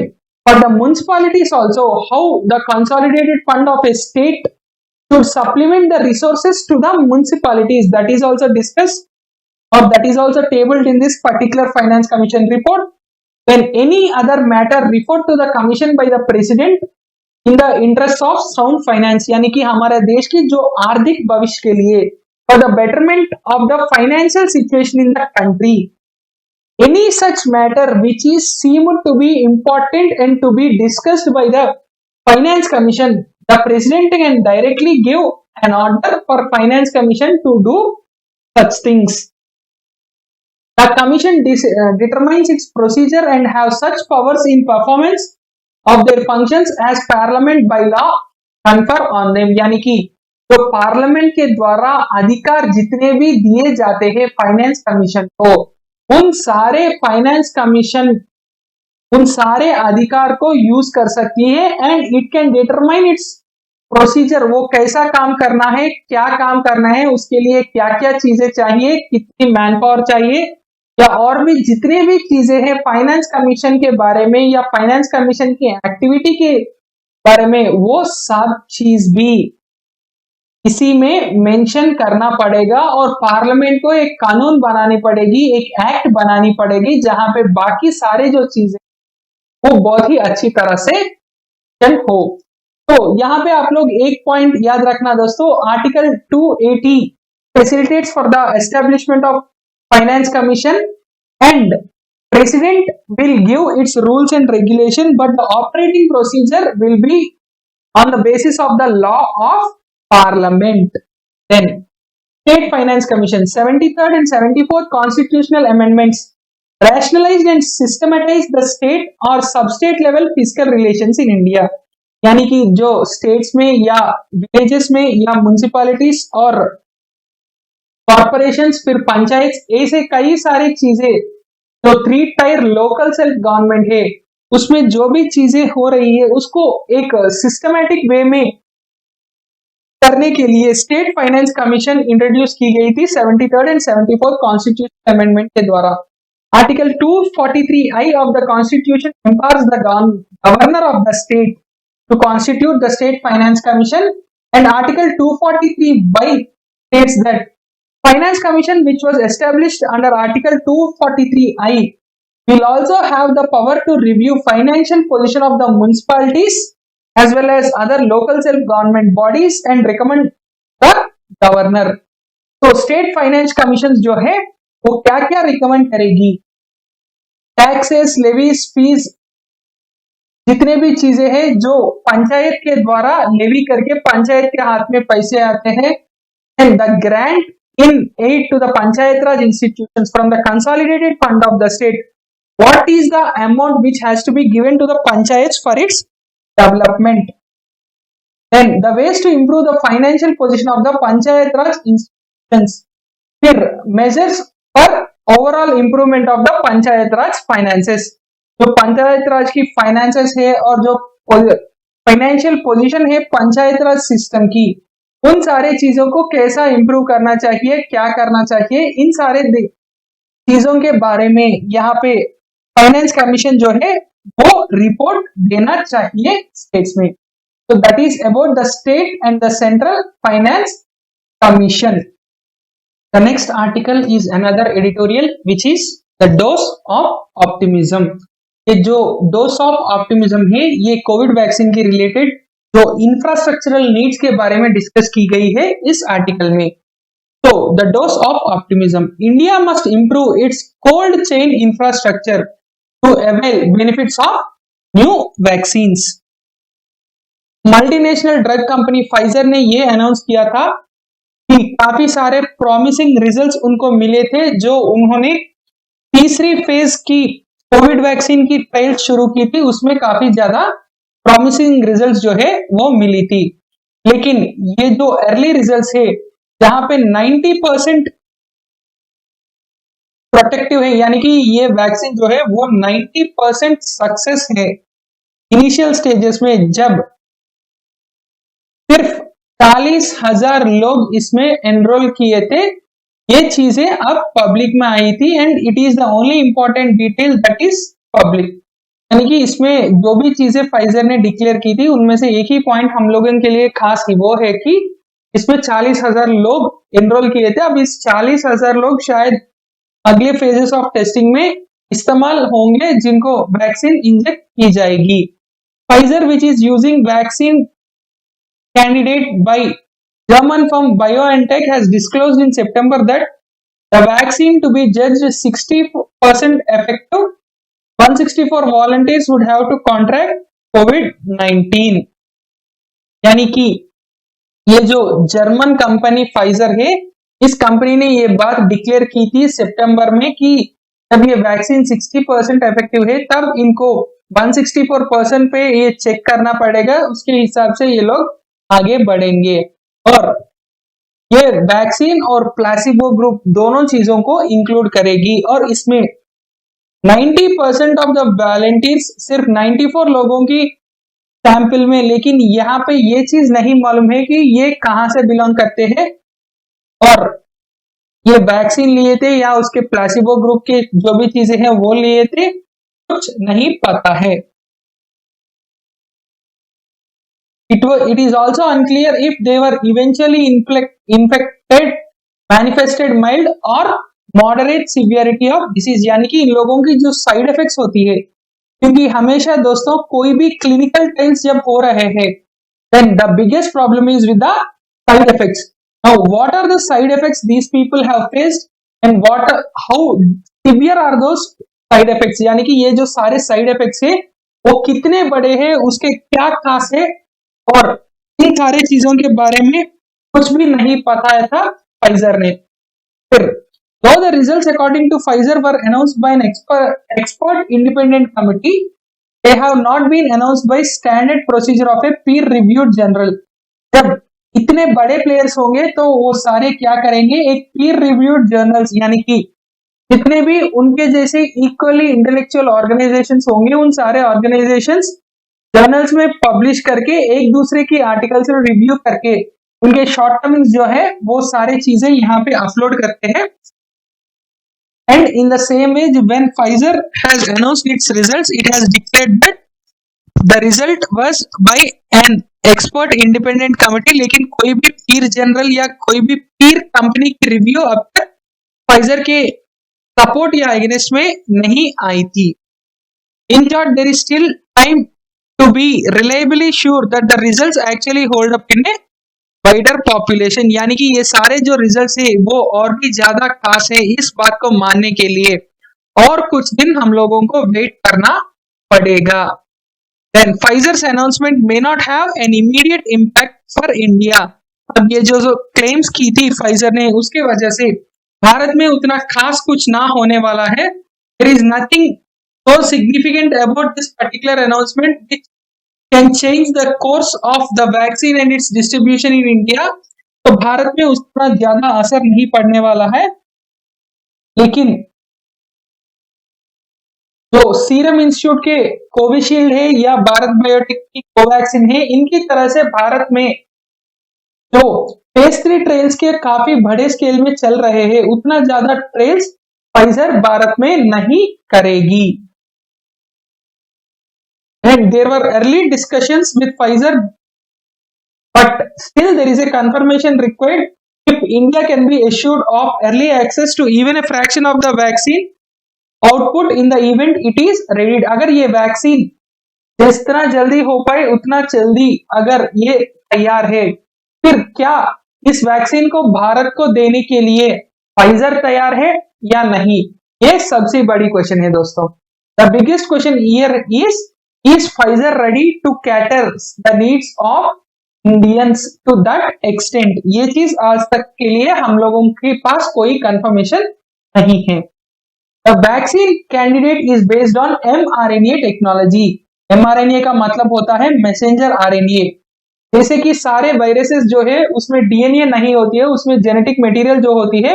for the municipalities also how the consolidated fund of a state should supplement the resources to the municipalities, that is also discussed or that is also tabled in this particular finance commission report. When any other matter referred to the commission by the president in the interest of sound finance, यानी कि हमारे देश की जो आर्थिक भविष्य के लिए for the betterment of the financial situation in the country, any such matter which is seemed to be important and to be discussed by the finance commission, the president can directly give an order for finance commission to do such things. The commission determines its procedure and have such powers in performance of their functions as parliament by law confer on them. यानी कि जो parliament के द्वारा अधिकार जितने भी दिए जाते हैं फाइनेंस कमीशन को उन सारे फाइनेंस कमीशन उन सारे अधिकार को यूज कर सकती है and it can determine its procedure, वो कैसा काम करना है, क्या काम करना है, उसके लिए क्या क्या चीजें चाहिए, कितनी मैन पावर चाहिए या और भी जितने भी चीजें हैं फाइनेंस कमीशन के बारे में या फाइनेंस कमीशन की एक्टिविटी के बारे में वो सब चीज भी इसी में मेंशन करना पड़ेगा और पार्लियामेंट को एक कानून बनानी पड़ेगी, एक एक्ट बनानी पड़ेगी जहां पे बाकी सारे जो चीजें वो बहुत ही अच्छी तरह से हो। तो यहाँ पे आप लोग एक पॉइंट याद रखना दोस्तों, article 280 facilitates for the establishment of finance commission and president will give its rules and regulation but the operating procedure will be on the basis of the law of parliament. Then State Finance Commission, 73rd and 74th constitutional amendments rationalized and systematized the state और sub-state level fiscal relations in India. यानी कि जो states में या villages में या municipalities और corporations फिर पंचायत ऐसे कई सारी चीजें जो 3-tier local self government है उसमें जो भी चीजें हो रही है उसको एक systematic way में करने के लिए स्टेट फाइनेंस कमीशन इंट्रोड्यूस की गई थी 73rd and 74th constitution amendment के द्वारा. Article 243I of the constitution empowers the governor of the state to constitute the state finance commission and article 243Y states that finance commission which was established under article 243I will also have the power to review financial position of the municipalities as well as other local self-government bodies and recommend the governor. तो state finance commission जो है वो क्या क्या recommend करेगी? Taxes, levies, fees, जितने भी चीजें हैं जो पंचायत के द्वारा लेवी करके पंचायत के हाथ में पैसे आते हैं, and the grant in aid to the Panchayat Raj institutions from the consolidated fund of the state. What is the amount which has to be given to the panchayats for its development? Then the ways to improve the financial position of the Panchayat Raj institutions. फिर measures for overall improvement of the Panchayat Raj finances. जो पंचायत राज की finances है और जो financial position है पंचायत राज system की, उन सारे चीजों को कैसा इंप्रूव करना चाहिए, क्या करना चाहिए, इन सारे चीजों के बारे में यहाँ पे फाइनेंस कमीशन जो है वो रिपोर्ट देना चाहिए स्टेट्स में. तो that is about the state and the central finance commission. The next article is another editorial which is the dose of optimism. ये जो डोज ऑफ ऑप्टिमिज्म है ये कोविड वैक्सीन के रिलेटेड जो इंफ्रास्ट्रक्चरल नीड्स के बारे में डिस्कस की गई है इस आर्टिकल में. तो the dose of optimism. India must improve its cold chain infrastructure to avail benefits of new vaccines. Multinational drug company Pfizer ने ये अनाउंस किया था कि काफी सारे प्रॉमिसिंग रिजल्ट्स उनको मिले थे जो उन्होंने तीसरी फेज की कोविड वैक्सीन की ट्रायल शुरू की थी, उसमें काफी ज्यादा प्रॉमिसिंग रिजल्ट्स जो है वो मिली थी. लेकिन ये जो अर्ली रिजल्ट्स है जहां पे 90% प्रोटेक्टिव है, यानी कि ये वैक्सीन जो है वो 90% सक्सेस है इनिशियल स्टेजेस में, जब सिर्फ 40,000 लोग इसमें एनरोल किए थे. ये चीजें अब पब्लिक में आई थी and it is the only important detail that is public. यानी कि इसमें जो भी चीजें फाइजर ने डिक्लेयर की थी उनमें से एक ही पॉइंट हम लोगों के लिए खास है, वो है कि इसमें 40,000 लोग एनरोल किए थे. अब इस 40,000 लोग शायद अगले फेजेस ऑफ टेस्टिंग में इस्तेमाल होंगे जिनको वैक्सीन इंजेक्ट की जाएगी. Pfizer which is using vaccine candidate by German firm BioNTech has disclosed in September that the vaccine to be judged 60% effective, 164 volunteers would have to contract COVID-19. यानी कि ये जो जर्मन कंपनी फाइजर है, इस company ने ये बात declare की थी सितंबर में कि जब ये वैक्सीन 60% इफेक्टिव है तब इनको 164% पे ये चेक करना पड़ेगा, उसके हिसाब से ये लोग आगे बढ़ेंगे. और ये वैक्सीन और प्लेसिबो ग्रुप दोनों चीजों को इंक्लूड करेगी. और इसमें 90% ऑफ द वॉलंटियर्स सिर्फ 94 लोगों की सैंपल में, लेकिन यहाँ पे ये चीज नहीं मालूम है कि ये कहां से बिलोंग करते हैं और ये वैक्सीन लिए थे या उसके प्लेसिबो ग्रुप के जो भी चीजें हैं वो लिए थे, कुछ नहीं पता है. It is also unclear if they were eventually infected, manifested mild or moderate severity of disease. यानी कि इन लोगों की जो साइड इफेक्ट्स होती है, क्योंकि हमेशा दोस्तों कोई भी क्लिनिकल ट्रायल्स जब हो रहे हैं then the biggest problem is with the side effects. Now what are the side effects these people have faced and how severe are those side effects? यानी कि ये जो सारे साइड इफेक्ट्स है वो कितने बड़े हैं, उसके क्या खास है, और इन सारे चीजों के बारे में कुछ भी नहीं पता था फाइजर ने। फिर though the results according to Pfizer were announced by an expert independent committee, they have not been announced by standard procedure of a peer reviewed journal। जब इतने बड़े प्लेयर्स होंगे तो वो सारे क्या करेंगे, एक पीर रिव्यूड जर्नल्स यानी कि जितने भी उनके जैसे इक्वली इंटेलेक्चुअल ऑर्गेनाइजेशंस होंगे उन सारे ऑर्गेनाइजेशंस जर्नल्स में पब्लिश करके एक दूसरे की आर्टिकल्स में रिव्यू करके उनके शॉर्ट टर्म्स जो है वो सारी चीजें यहाँ पे अपलोड करते हैं। And in the same way, when Pfizer has announced its results, it has declared that the result was by an expert independent committee। लेकिन कोई भी पीर जनरल या कोई भी पीर कंपनी की रिव्यू अब तक फाइजर के सपोर्ट या अगेंस्ट में नहीं आई थी। In short, there is still time to be reliably sure that the results actually hold up in a wider population, यानी कि ये सारे जो रिजल्ट्स है वो और भी ज्यादा खास है इस बात को मानने के लिए और कुछ दिन हम लोगों को वेट करना पड़ेगा। Then Pfizer's announcement may not have an immediate impact for India। अब ये जो क्लेम्स की थी फाइजर ने उसके वजह से भारत में उतना खास कुछ ना होने वाला है। There is nothing so significant about this particular announcement which can change the course of the vaccine and its distribution in India। तो भारत में उतना ज्यादा असर नहीं पड़ने वाला है, लेकिन जो सीरम इंस्टीट्यूट के कोविशील्ड है या भारत बायोटेक की कोवैक्सिन है, इनकी तरह से भारत में जो फेज 3 ट्रेल्स के काफी बड़े स्केल में चल रहे हैं उतना ज्यादा ट्रेल्स फाइजर भारत में नहीं करेगी। And there were early discussions with Pfizer, but still there is a confirmation required if India can be assured of early access to even a fraction of the vaccine output in the event it is ready। अगर ये vaccine जितना जल्दी हो पाए उतना जल्दी अगर ये तैयार है, फिर क्या इस वैक्सीन को भारत को देने के लिए फाइजर तैयार है या नहीं, ये सबसे बड़ी क्वेश्चन है दोस्तों। The biggest question here is Pfizer ready to cater the needs of Indians to that extent? ये चीज आज तक के लिए हम लोगों के पास कोई कंफर्मेशन नहीं है। The vaccine candidate is based on mRNA technology। mRNA का मतलब होता है मैसेंजर RNA। जैसे कि सारे वायरसेस जो है उसमें डीएनए नहीं होती है, उसमें जेनेटिक मटेरियल जो होती है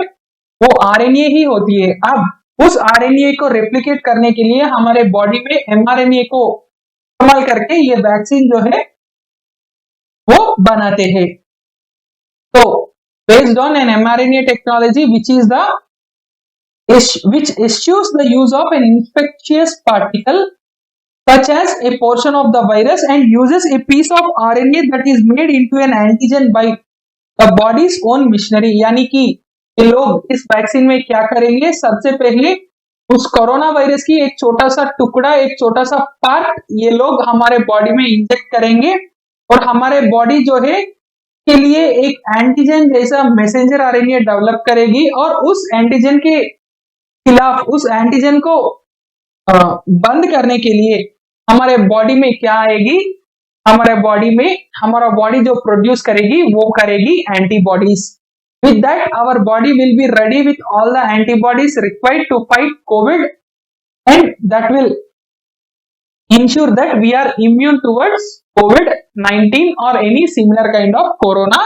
वो आरएनए ही होती है। अब उस आरएनए को रेप्लिकेट करने के लिए हमारे बॉडी में एमआरएनए को इस्तेमाल करके ये वैक्सीन जो है वो बनाते हैं। तो based on an mRNA technology which eschews the use of an infectious particle such as a portion of the virus and uses a piece of RNA that is made into an antigen by the body's own machinery। यानी कि ये लोग इस vaccine में क्या करेंगे, सबसे पहले उस कोरोना वायरस की एक छोटा सा टुकड़ा, एक छोटा सा पार्ट ये लोग हमारे बॉडी में इंजेक्ट करेंगे और हमारे बॉडी जो है के लिए एक एंटीजन जैसा मैसेंजर आरएनए डेवलप करेगी और उस एंटीजन के खिलाफ उस एंटीजन को बंद करने के लिए हमारे बॉडी में क्या आएगी, हमारे बॉडी में हमारा बॉडी जो प्रोड्यूस करेगी वो करेगी antibodies. With that, our body will be ready with all the antibodies required to fight COVID, and that will ensure that we are immune towards COVID-19 or any similar kind of corona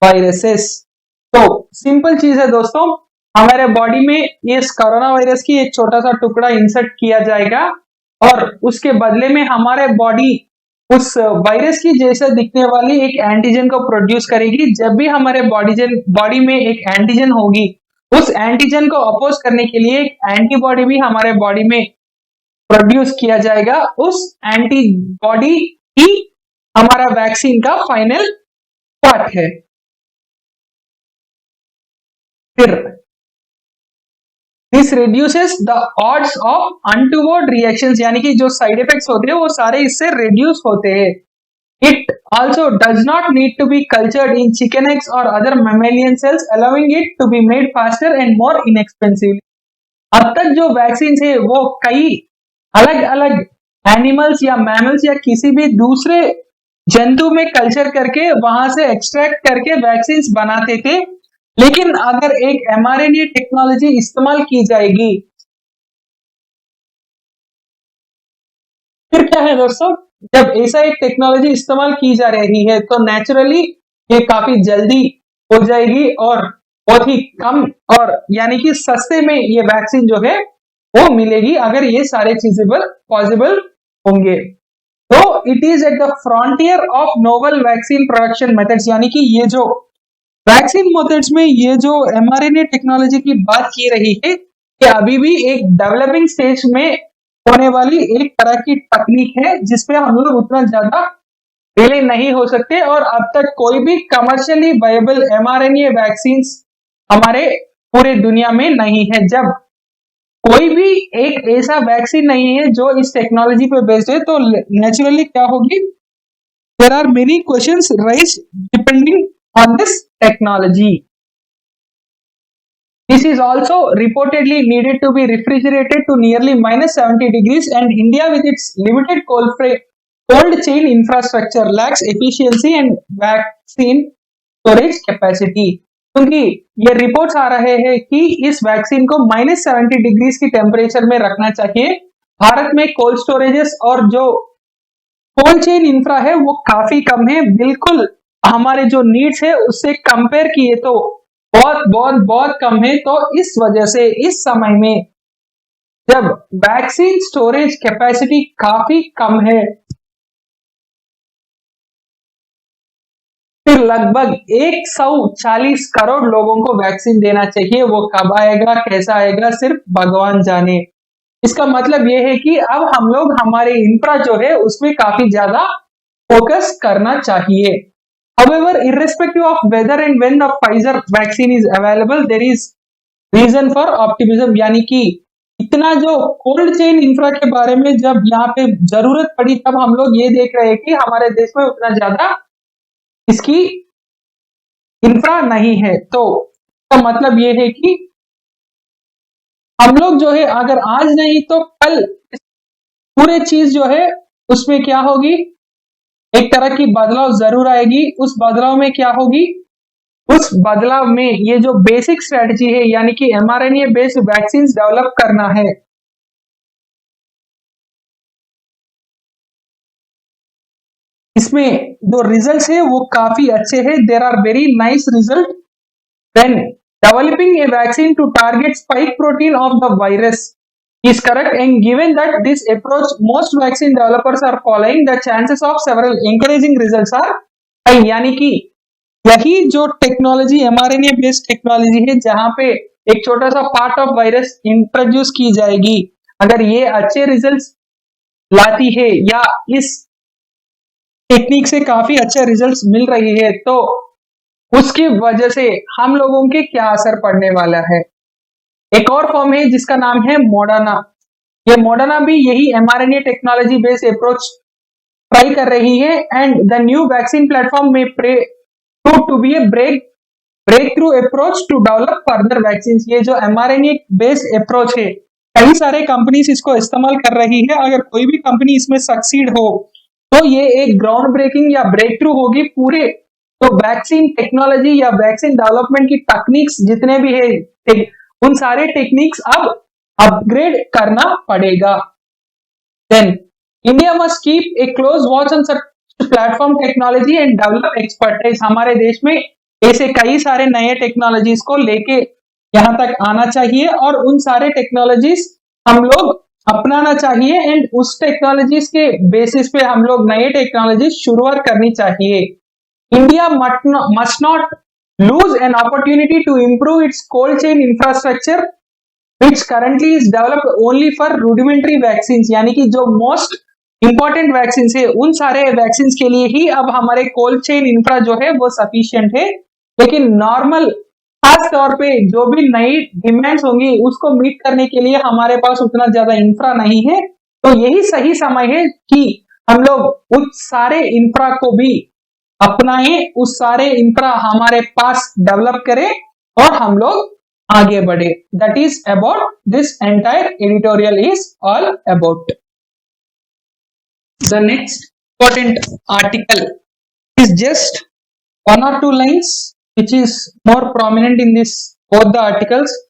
viruses। तो simple चीज है दोस्तों, हमारे body में इस corona virus की एक छोटा सा टुकड़ा इंसर्ट किया जाएगा और उसके बदले में हमारे बॉडी उस वायरस की जैसे दिखने वाली एक एंटीजन को प्रोड्यूस करेगी। जब भी हमारे बॉडी में एक एंटीजन होगी, उस एंटीजन को अपोज करने के लिए एक एंटीबॉडी भी हमारे बॉडी में प्रोड्यूस किया जाएगा। उस एंटीबॉडी ही हमारा वैक्सीन का फाइनल पार्ट है। फिर this reduces the odds of untoward reactions, यानी कि जो साइड इफेक्ट्स होते हैं वो सारे इससे रिड्यूस होते हैं। It also does not need to be cultured in chicken eggs और other mammalian cells, allowing it to be made faster and more inexpensively. अब तक जो वैक्सीन है वो कई अलग अलग एनिमल्स या मैमल्स या किसी भी दूसरे जंतु में कल्चर करके वहां से एक्सट्रैक्ट करके वैक्सीन बनाते थे, लेकिन अगर एक mRNA टेक्नोलॉजी इस्तेमाल की जाएगी, फिर क्या है दोस्तों, जब ऐसा एक टेक्नोलॉजी इस्तेमाल की जा रही है तो नेचुरली ये काफी जल्दी हो जाएगी और बहुत ही कम और यानी कि सस्ते में ये वैक्सीन जो है वो मिलेगी अगर ये सारे चीजें पॉसिबल होंगे। तो it is at the frontier of novel vaccine production methods, यानी कि ये जो वैक्सीन मेथड्स में ये जो mRNA टेक्नोलॉजी की बात की रही है कि अभी भी एक डेवलपिंग स्टेज में होने वाली एक तरह की तकनीक है जिसपे हम लोग उतना ज्यादा रिले नहीं हो सकते और अब तक कोई भी कमर्शियली वायबल mRNA वैक्सीन हमारे पूरे दुनिया में नहीं है। जब कोई भी एक ऐसा वैक्सीन नहीं है जो इस टेक्नोलॉजी पे बेस्ड है तो नेचुरली क्या होगी, there are many questions rise depending on this technology. This is also reportedly needed to be refrigerated to nearly -70 degrees, and India with its limited cold chain infrastructure lacks efficiency and vaccine storage capacity. क्योंकि ये reports आ रहे हैं कि इस vaccine को -70 degrees की temperature में रखना चाहिए। भारत में कोल्ड स्टोरेजेस और जो कोल्ड चेन इंफ्रा है वो काफी कम है, बिल्कुल हमारे जो नीड्स है उससे कंपेयर किए तो बहुत बहुत बहुत कम है। तो इस वजह से इस समय में जब वैक्सीन स्टोरेज कैपेसिटी काफी कम है, फिर लगभग 140 करोड़ लोगों को वैक्सीन देना चाहिए। वो कब आएगा, कैसा आएगा, सिर्फ भगवान जाने। इसका मतलब ये है कि अब हम लोग हमारे इंफ्रा जो है उसमें काफी ज्यादा फोकस करना चाहिए। However, irrespective of whether and when the Pfizer vaccine is available, there is reason for optimism, यानी कि इतना जो कोल्ड चेन इंफ्रा के बारे में जब यहाँ पे जरूरत पड़ी तब हम लोग ये देख रहे हैं कि हमारे देश में उतना ज्यादा इसकी इंफ्रा नहीं है। तो इसका मतलब ये है कि हम लोग जो है अगर आज नहीं तो कल पूरे चीज जो है उसमें क्या होगी, एक तरह की बदलाव जरूर आएगी। उस बदलाव में क्या होगी, उस बदलाव में ये जो बेसिक स्ट्रेटजी है यानी कि mRNA बेस्ड वैक्सीन डेवलप करना है, इसमें जो रिजल्ट्स है वो काफी अच्छे हैं। There are very nice result when developing a vaccine to target spike protein of the virus is correct, and given that this approach most vaccine developers are following, the chances of several encouraging results are high। यानी कि यही जो technology mRNA based technology है जहां पे एक छोटा सा पार्ट ऑफ वायरस इंट्रोड्यूस की जाएगी, अगर ये अच्छे रिजल्ट्स लाती है या इस टेक्निक से काफी अच्छे रिजल्ट्स मिल रही है तो उसकी वजह से हम लोगों के क्या असर पड़ने वाला है। एक और फॉर्म है जिसका नाम है मॉडर्ना। ये मॉडर्ना भी यही mRNA technology based approach try कर रही है, and the new vaccine platform में to be a breakthrough approach to develop further vaccine. ये जो mRNA बेस्ड अप्रोच है कई सारे कंपनीज इसको इस्तेमाल कर रही है। अगर कोई भी कंपनी इसमें सक्सीड हो तो ये एक ग्राउंड ब्रेकिंग या ब्रेक थ्रू होगी। पूरे तो वैक्सीन टेक्नोलॉजी या वैक्सीन डेवलपमेंट की टेक्निक्स जितने भी है उन सारे टेक्निक्स अब अपग्रेड करना पड़ेगा। Then India must keep a close watch on such platform technology and develop expertise. हमारे देश में ऐसे कई सारे नए टेक्नोलॉजीज को लेके यहाँ तक आना चाहिए और उन सारे टेक्नोलॉजीज हम लोग अपनाना चाहिए, एंड उस टेक्नोलॉजीज के बेसिस पे हम लोग नए टेक्नोलॉजी शुरुआत करनी चाहिए। India must not lose an opportunity to improve its cold chain infrastructure which currently is developed only for rudimentary vaccines। यानी कि जो मोस्ट इंपॉर्टेंट वैक्सीन है उन सारे वैक्सीन के लिए ही अब हमारे कोल्ड चेन इंफ्रा जो है वो सफिशिएंट है, लेकिन नॉर्मल खास तौर पे जो भी नई डिमांड्स होंगी उसको मीट करने के लिए हमारे पास उतना ज्यादा इंफ्रा नहीं है। तो यही सही समय है कि हम लोग उस सारे इंफ्रा को भी अपनाएं, उस सारे इंफ्रा हमारे पास डेवलप करें और हम लोग आगे बढ़े। That is about this entire editorial is all about. The next important article is just 1 or 2 lines which is more prominent in this both the articles.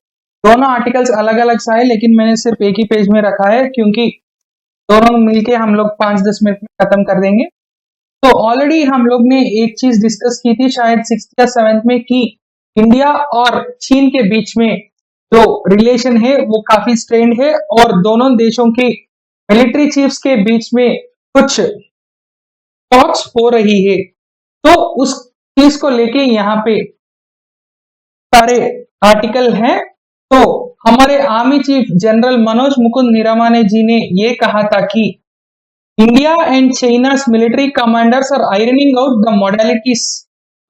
दोनों आर्टिकल्स अलग अलग सा है, लेकिन मैंने सिर्फ एक ही पेज में रखा है क्योंकि दोनों मिलके हम लोग 5-10 मिनट में खत्म कर देंगे। तो ऑलरेडी हम लोग ने एक चीज डिस्कस की थी शायद 6th या 7th में कि इंडिया और चीन के बीच में जो रिलेशन है वो काफी स्ट्रेन्ड है और दोनों देशों के मिलिट्री चीफ्स के बीच में कुछ टॉक्स हो रही है। तो उस चीज को लेके यहाँ पे सारे आर्टिकल हैं। तो हमारे army chief general Manoj Mukund Naravane ji ने ये कहा था कि India and China's military commanders are ironing out the modalities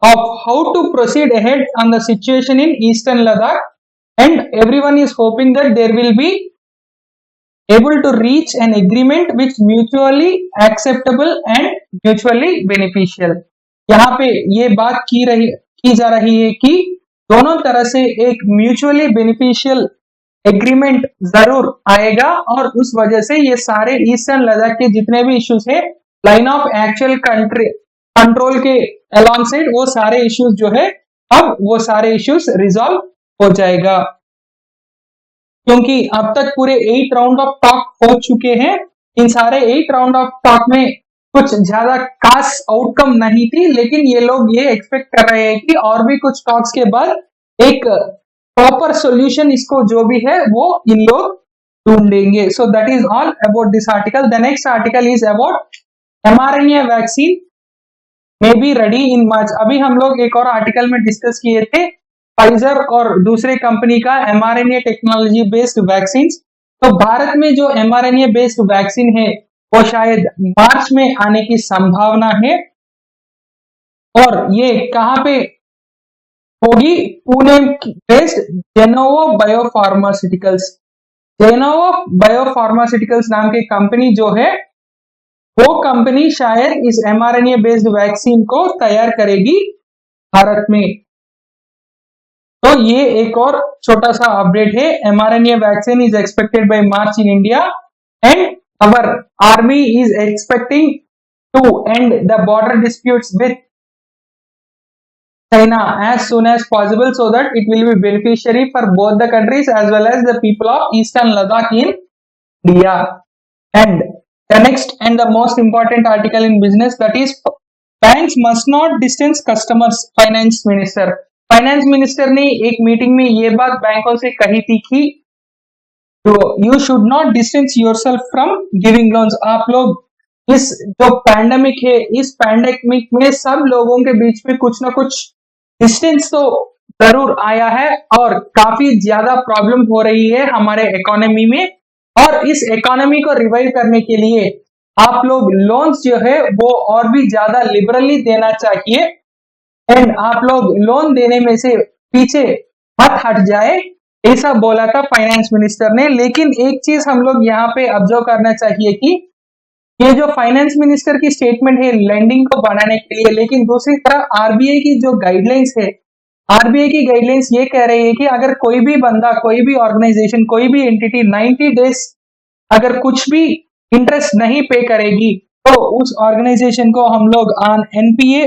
of how to proceed ahead on the situation in eastern Ladakh, and everyone is hoping that there will be able to reach an agreement which mutually acceptable and mutually beneficial। यहाँ पे ये बात की जा रही है कि दोनों तरह से एक म्यूचुअली बेनिफिशियल एग्रीमेंट जरूर आएगा और उस वजह से ये सारे ईस्टर्न लद्दाख के जितने भी इश्यूज है लाइन ऑफ एक्चुअल कंट्रोल के अलॉन्ग साइड वो सारे इश्यूज जो है अब वो सारे इश्यूज रिजॉल्व हो जाएगा, क्योंकि अब तक पूरे 8 राउंड ऑफ टॉक हो चुके हैं। इन सारे 8 राउंड ऑफ टॉक में कुछ ज्यादा खास आउटकम नहीं थी, लेकिन ये लोग ये एक्सपेक्ट कर रहे हैं कि और भी कुछ टॉक्स के बाद एक प्रॉपर सॉल्यूशन इसको जो भी है वो इन लोग ढूंढेंगे। So that is all about this article. The next article is about mRNA vaccine may be ready in March. अभी हम लोग एक और आर्टिकल में डिस्कस किए थे फाइजर और दूसरे कंपनी का mRNA टेक्नोलॉजी बेस्ड वैक्सीन। तो भारत में जो mRNA बेस्ड वैक्सीन है वो शायद मार्च में आने की संभावना है और ये कहां पे होगी? Pune based Gennova biopharmaceuticals. Gennova biopharmaceuticals नाम की कंपनी जो है वो कंपनी शायद इस mRNA बेस्ड वैक्सीन को तैयार करेगी भारत में। तो ये एक और छोटा सा अपडेट है। mRNA vaccine is expected by March in India and our army is expecting to end the border disputes with China as soon as possible so that it will be beneficiary for both the countries as well as the people of Eastern Ladakh in India. And the next and the most important article in business, that is banks must not distance customers. Finance minister ने एक meeting में ये बात बैंकों से कही थी कि you should not distance yourself from giving loans। आप लोग इस जो पैंडेमिक है इस पैंडेमिक में सब लोगों के बीच में कुछ ना कुछ डिस्टेंस तो जरूर आया है और काफी ज्यादा प्रॉब्लम हो रही है हमारे इकोनॉमी में, और इस इकोनॉमी को रिवाइव करने के लिए आप लोग लोन्स जो है वो और भी ज्यादा लिबरली देना चाहिए एंड आप लोग लोन देने में से पीछे मत हट जाए, ऐसा बोला था फाइनेंस मिनिस्टर ने। लेकिन एक चीज हम लोग यहाँ पे ऑब्जर्व करना चाहिए कि ये जो फाइनेंस मिनिस्टर की स्टेटमेंट है लेंडिंग को बढ़ाने के लिए, लेकिन दूसरी तरफ आरबीआई की जो गाइडलाइंस है, आरबीआई की गाइडलाइंस ये कह रही है कि अगर कोई भी बंदा, कोई भी ऑर्गेनाइजेशन, कोई भी एंटिटी 90 डेज अगर कुछ भी इंटरेस्ट नहीं पे करेगी तो उस ऑर्गेनाइजेशन को हम लोग ऑन एनपीए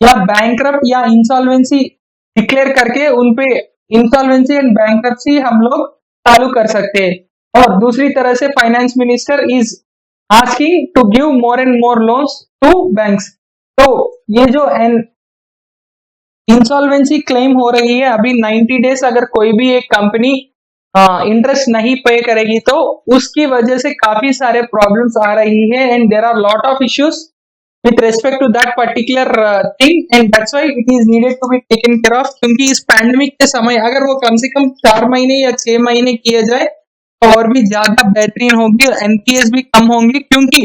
या बैंकरप्ट या इंसॉल्वेंसी डिक्लेयर करके उनपे इंसॉल्वेंसी एंड बैंकरप्सी हम लोग चालू कर सकते हैं। और दूसरी तरह से finance minister is asking to give more and more loans to banks. तो ये जो इंसॉल्वेंसी क्लेम हो रही है अभी 90 डेज अगर कोई भी एक कंपनी इंटरेस्ट नहीं पे करेगी तो उसकी वजह से काफी सारे प्रॉब्लम्स आ रही है and there are lot of issues with respect to that particular thing and that's why it is needed to be taken care of। क्योंकि इस पैंडेमिक के समय अगर वो कम से कम 4 महीने या 6 महीने किए जाए तो और भी ज्यादा बेहतरीन होगी, एनपीएस भी कम होंगे। क्योंकि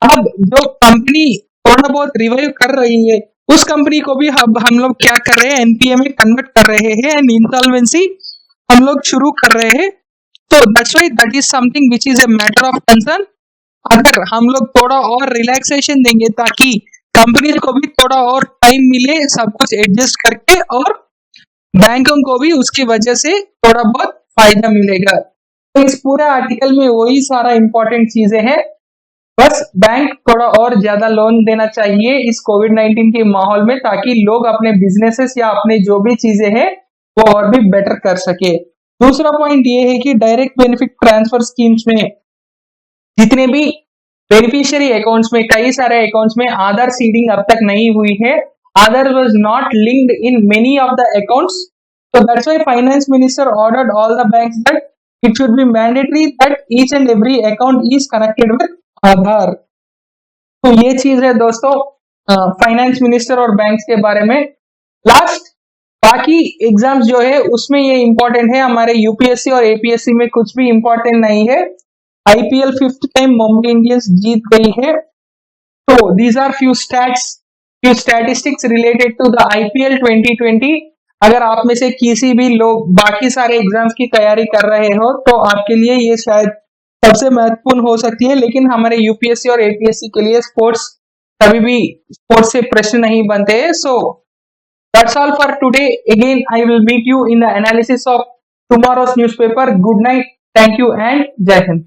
अब जो कंपनी थोड़ा बहुत रिवाइव कर रही है उस कंपनी को भी हम लोग क्या कर रहे हैं, एनपीए में कन्वर्ट कर रहे हैं एंड इंसॉल्वेंसी हम लोग शुरू कर रहे हैं। तो that's why that is something which is a matter of concern. अगर हम लोग थोड़ा और रिलैक्सेशन देंगे ताकि कंपनी को भी थोड़ा और टाइम मिले सब कुछ एडजस्ट करके और बैंकों को भी उसकी वजह से थोड़ा बहुत फायदा मिलेगा। तो इस पूरे आर्टिकल में वही सारा इंपॉर्टेंट चीजें हैं। बस बैंक थोड़ा और ज्यादा लोन देना चाहिए इस कोविड-19 के माहौल में, ताकि लोग अपने बिजनेसेस या अपने जो भी चीजें हैं वो और भी बेटर कर सके। दूसरा पॉइंट ये है कि डायरेक्ट बेनिफिट ट्रांसफर स्कीम्स में जितने भी बेनिफिशियरी अकाउंट्स में, कई सारे अकाउंट्स में आधार सीडिंग अब तक नहीं हुई है। Aadhaar was not linked in many of the accounts, so that's why finance minister ordered all the banks that it should be mandatory that each and every account is connected with आधार। तो ये चीज है दोस्तों फाइनेंस मिनिस्टर और banks के बारे में। Last, बाकी एग्जाम्स जो है उसमें ये इंपॉर्टेंट है, हमारे यूपीएससी और एपीएससी में कुछ भी इंपॉर्टेंट नहीं है। IPL 5th time Mumbai Indians जीत गई है। तो these are few statistics related to the IPL 2020। अगर आप में से किसी भी लोग बाकी सारे एग्जाम्स की तैयारी कर रहे हो तो आपके लिए ये शायद सबसे महत्वपूर्ण हो सकती है, लेकिन हमारे यूपीएससी और एपीएससी के लिए स्पोर्ट्स कभी भी स्पोर्ट्स से प्रश्न नहीं बनते हैं। So that's all for today. Again I will meet you in the analysis of tomorrow's newspaper. Good night, thank you and जय हिंद।